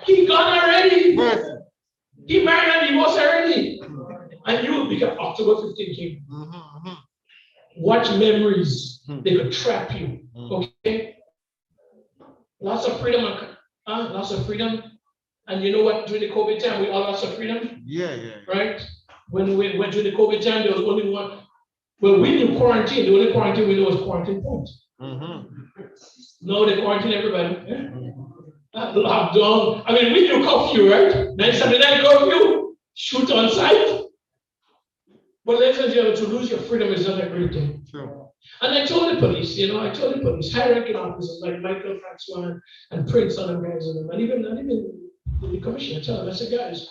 He gone already. Mercy. He married and divorced already. And you become October 15 king. Watch memories. They could trap you. Okay? Lots of freedom. Lots of freedom. And you know what? During the COVID time, we all lots of freedom. Yeah. Right? When we went through the COVID time, there was only one. Well, we knew quarantine. The only quarantine we knew was quarantine point. No, they quarantine everybody. Lockdown. I mean, we knew curfew, right? 979 curfew, shoot on sight. But ladies and gentlemen, to lose your freedom is not a great thing. Sure. And I told the police, high-ranking officers like Michael Francois and Prince and the guys, and even the commissioner, I tell them, I said, guys,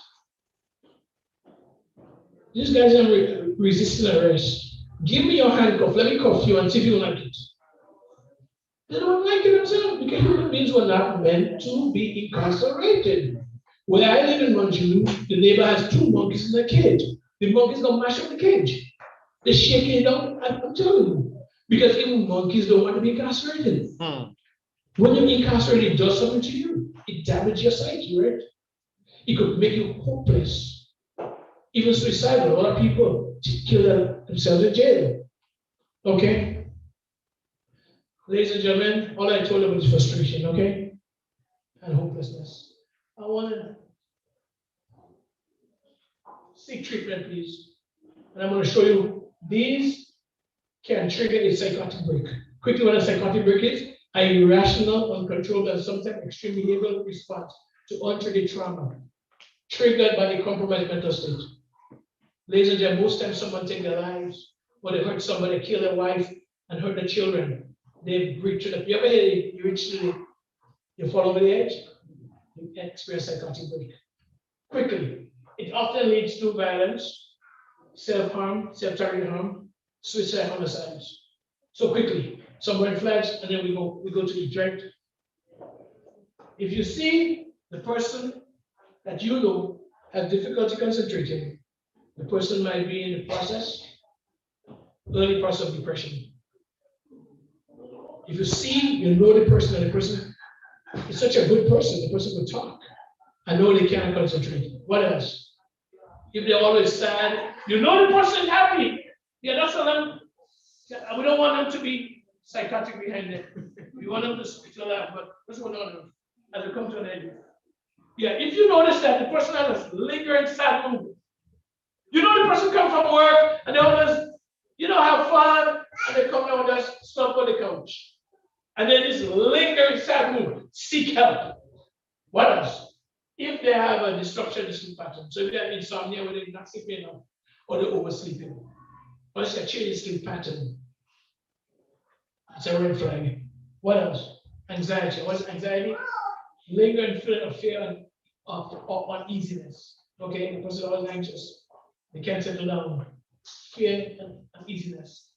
these guys are resisting arrest. Give me your handcuff, let me cuff you and see if you like it. They don't like it themselves because human beings were not meant to be incarcerated. Where I live in Montreal, the neighbor has 2 monkeys in a cage. The monkeys don't mash up the cage. They're shaking it down, I'm telling you. Because even monkeys don't want to be incarcerated. When you're incarcerated, it does something to you. It damages your psyche, right? It could make you hopeless. Even suicidal. A lot of people kill themselves in jail. Okay? Ladies and gentlemen, all I told them was frustration, okay? And hopelessness. I want to seek treatment, please. And I'm going to show you these can trigger a psychotic break. Quickly, what a psychotic break is: an irrational, uncontrolled, and sometimes extreme behavioral response to untreated trauma triggered by a compromised mental state. Ladies and gentlemen, most times someone take their lives, or they hurt somebody, kill their wife, and hurt their children. They breach to the, you ever hear you reach to the, you fall over the edge, you experience psychotic break. Quickly, it often leads to violence, self-harm, self-targeted harm, suicide, homicides. So quickly, some red flags, and then we go to each, right? If you see the person that you know has difficulty concentrating, the person might be in the early process of depression. If you see, you know the person, and the person is such a good person, the person will talk. I know they can't concentrate. What else? If they're always sad, you know the person is happy. Yeah, that's what we don't want them to be psychotic behind it. We want them to laugh, but that's what we don't as we come to an end. Yeah, if you notice that the person has a lingering sad mood, you know the person comes from work and they always, have fun, and they come down and just stop on the couch. And then this lingering sad mood, seek help. What else? If they have a disruption in the sleep pattern, so if they have insomnia where they're not sleeping enough, or they're oversleeping, or it's a change in sleep pattern, it's a red flag. What else? Anxiety. What's anxiety? Lingering feeling of fear or uneasiness. Okay, the person is always anxious. They can't settle down. Fear and uneasiness.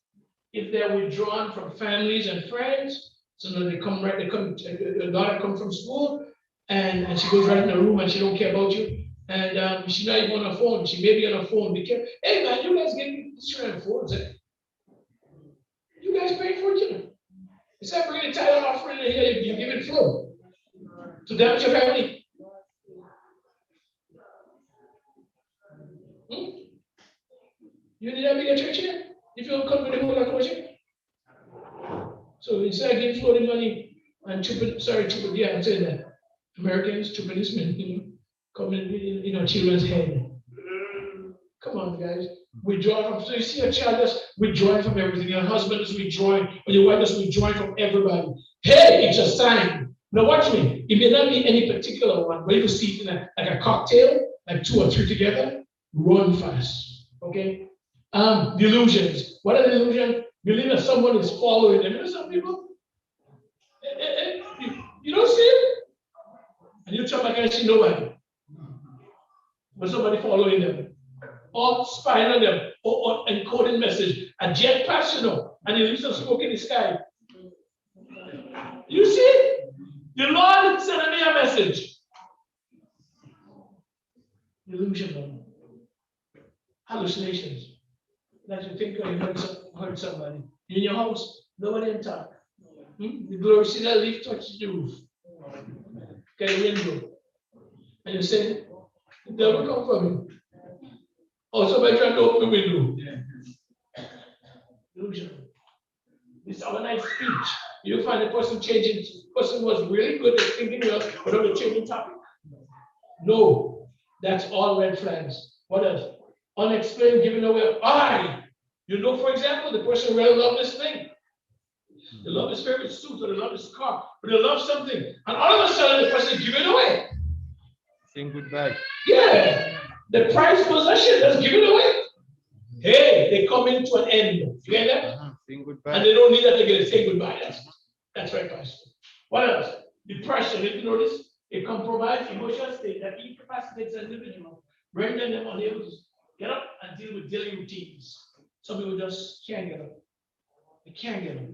If they're withdrawn from families and friends, so now your daughter comes from school and she goes right in the room and she don't care about you. And she's not even on her phone. She may be on her phone. Be careful. Hey man, you guys get this on phones. You guys pay for it, He said, bring the tithe offering in here, you give it flow. To damage your family. You need a bigger church here? If you don't come with the whole culture? So instead of giving flow the money and tripping, yeah, I'm saying that. Americans tripping this man, coming in, children's head. Come on, guys. Withdraw from, so you see a child that's withdrawing from everything. Your husband is withdrawing, or your wife is withdrawing from everybody. Hey, it's a sign. Now watch me. It may not be any particular one, but you see it in like a cocktail, like 2 or 3 together, run fast. Okay? Delusions. What are delusions? Believe that someone is following them. You know some people? You don't see it? And you try to see nobody. But somebody following them. Or spying on them, or encoding message. A jet pass, and he leaves some smoke in the sky. You see? The Lord is sending me a message. Delusional. Hallucinations. That you think you heard somebody. In your house, nobody in talk. The glory, see that leaf touch the roof. Get a window. And you say, the devil come from you. Or somebody trying to open the window. Delusional. It's our nice speech. You find the person changing, person was really good at thinking well, but on the changing topic. No, that's all red flags. What else? Unexplained giving away. For example, the person really loved this thing. They love his favorite suit, or they love his car, or they love something. And all of a sudden, the person give it away. Saying goodbye. Yeah. The prized possession, just give it away. Hey, they come into an end. You get that? Saying goodbye. And they don't need that to get to say goodbye. That's right, Pastor. What else? Depression, if you notice, a compromised emotional state that incapacitates an individual, rendering them unable to get up and deal with daily routines. Some people just can't get up. They can't get up.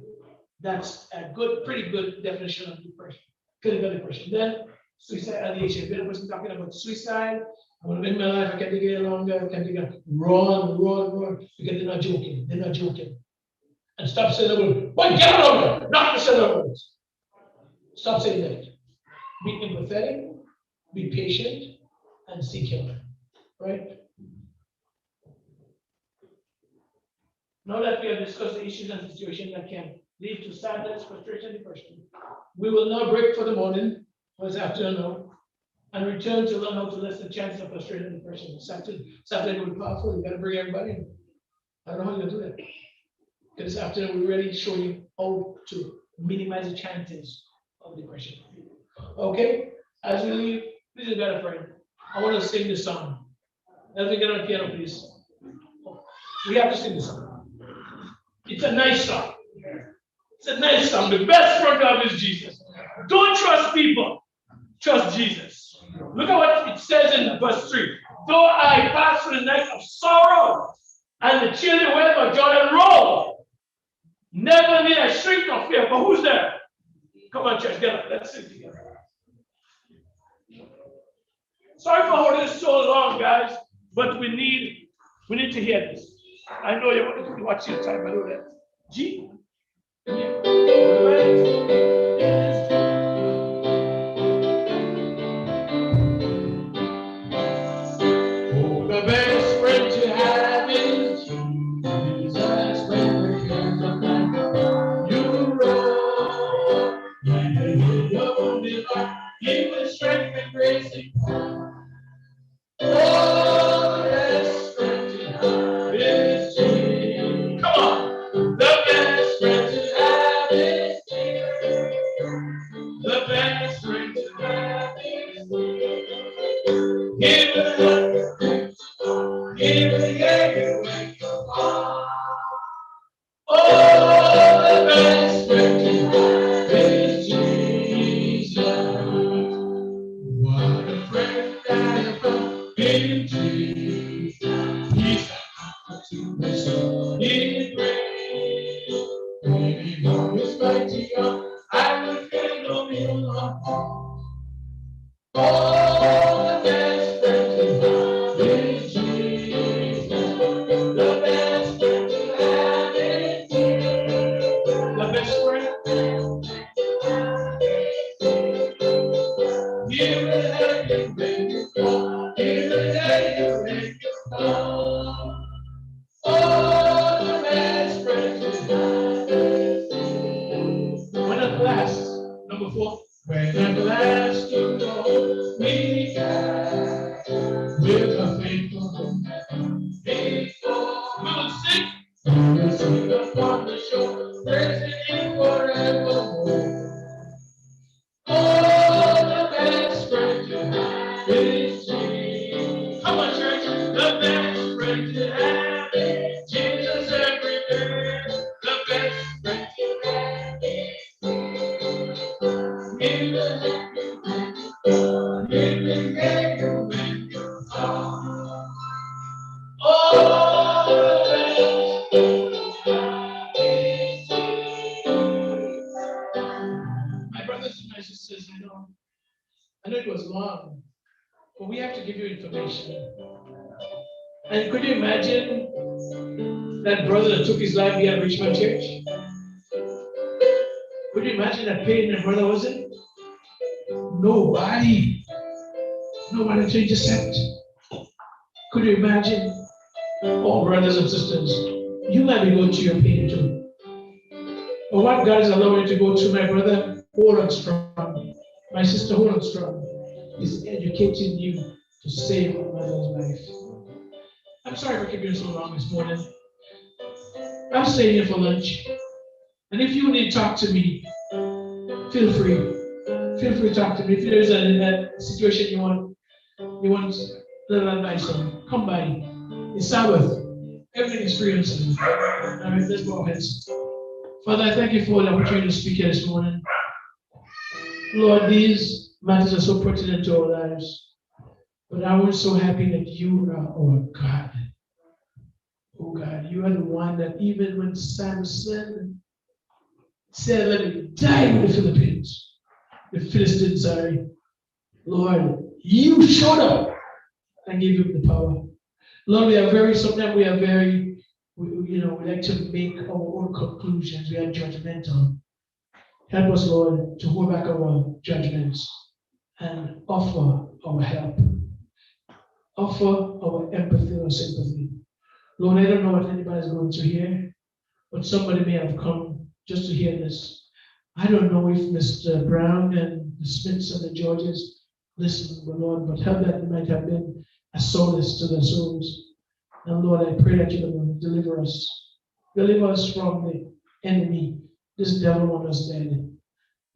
That's a pretty good definition of depression, clinical depression. Then suicide ideation. When a person talking about suicide, I want to end my life, I can't take it longer, I can't take it. Run. Because they're not joking. And stop saying the word, boy, get out of here. Not to say the words. Stop saying that. Be empathetic, be patient, and seek help. Right? Now that we have discussed the issues and situations that can lead to sadness, frustration, and depression, we will now break for the morning, for this afternoon now, and return to learn how to lessen the chance of frustration and depression. Saturday will be powerful. You got to bring everybody in. I don't know how you're going to do that. Because this afternoon, we really show you how to minimize the chances of depression. Okay? As we leave, please be a friend. I want to sing this song. Let me get on the piano, please. We have to sing this song. It's a nice song. It's a nice song. The best friend of is Jesus. Don't trust people. Trust Jesus. Look at what it says in verse 3. Though I pass through the night of sorrow, and the children went by Jordan roll, never need I shrink nor fear. But who's there? Come on, church, get up. Let's sing together. Sorry for holding this so long, guys, but we need to hear this. I know you want to watch your time, I know that. G. Yeah. Oh, the best friend to have is Jesus. When the cares of life you roll, your wounded heart, give the strength and grace and power. Oh, the best friend to have is Jesus. Come on, the best friend to have is Jesus. The best friend to have is Jesus. Give it up, give it again, wake up. Oh, the best friend to have is Jesus. What a friend I have found in Jesus. He's to my soul in grace. When he was mighty up, I would feel no ill. Oh, the best friend to have is Jesus. The best friend to have is Jesus. The best friend. number 4. When at last the Lord we guide with a faithful, we will sing. We will sing upon the shore, praising Him forevermore. Oh, the best friend you have is Jesus. Come on, church. The best friend you have is Jesus every day. The best friend you have is in the day you when you come. Oh, the best friend you have is Jesus. My brothers and my sisters, I know it was long, but we have to give you information. And could you imagine that brother that took his life here at Richmond Church? Could you imagine that pain that brother was in? Nobody to intercept. Could you imagine? Oh, brothers and sisters, you might be going through your pain too. But what God is allowing you to go through, my brother, hold on strong. My sister, hold on strong. Is educating you to save a mother's life. I'm sorry for keeping you so long this morning. I'm staying here for lunch. And if you need to talk to me, feel free. Feel free to talk to me. If there's a situation you want a little advice on, come by. It's Sabbath. Everything is free and simple. All right, let's bow our heads. Father, I thank you for the opportunity to speak here this morning. Lord, these matters are so pertinent to our lives. But I was so happy that you are our God. Oh God, you are the one that even when Samson said, let me die in the Philippines, the Philistines, Lord, you showed up and gave him the power. Lord, sometimes we like to make our own conclusions. We are judgmental. Help us, Lord, to hold back our judgments and offer our help. Offer our empathy or sympathy. Lord, I don't know what anybody's going to hear, but somebody may have come just to hear this. I don't know if Mr. Brown and the Smiths and the Georges listen, but help that it might have been a solace to their souls. And Lord, I pray that you will deliver us. Deliver us from the enemy. This devil wants us dead.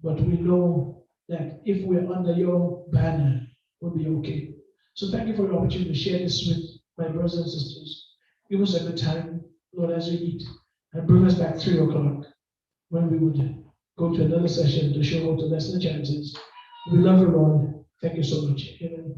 But we know that if we're under your banner, we'll be okay. So thank you for the opportunity to share this with my brothers and sisters. Give us a good time, Lord, as we eat, and bring us back 3 o'clock when we would go to another session to show how to lessen the chances. We love you, Lord. Thank you so much. Amen.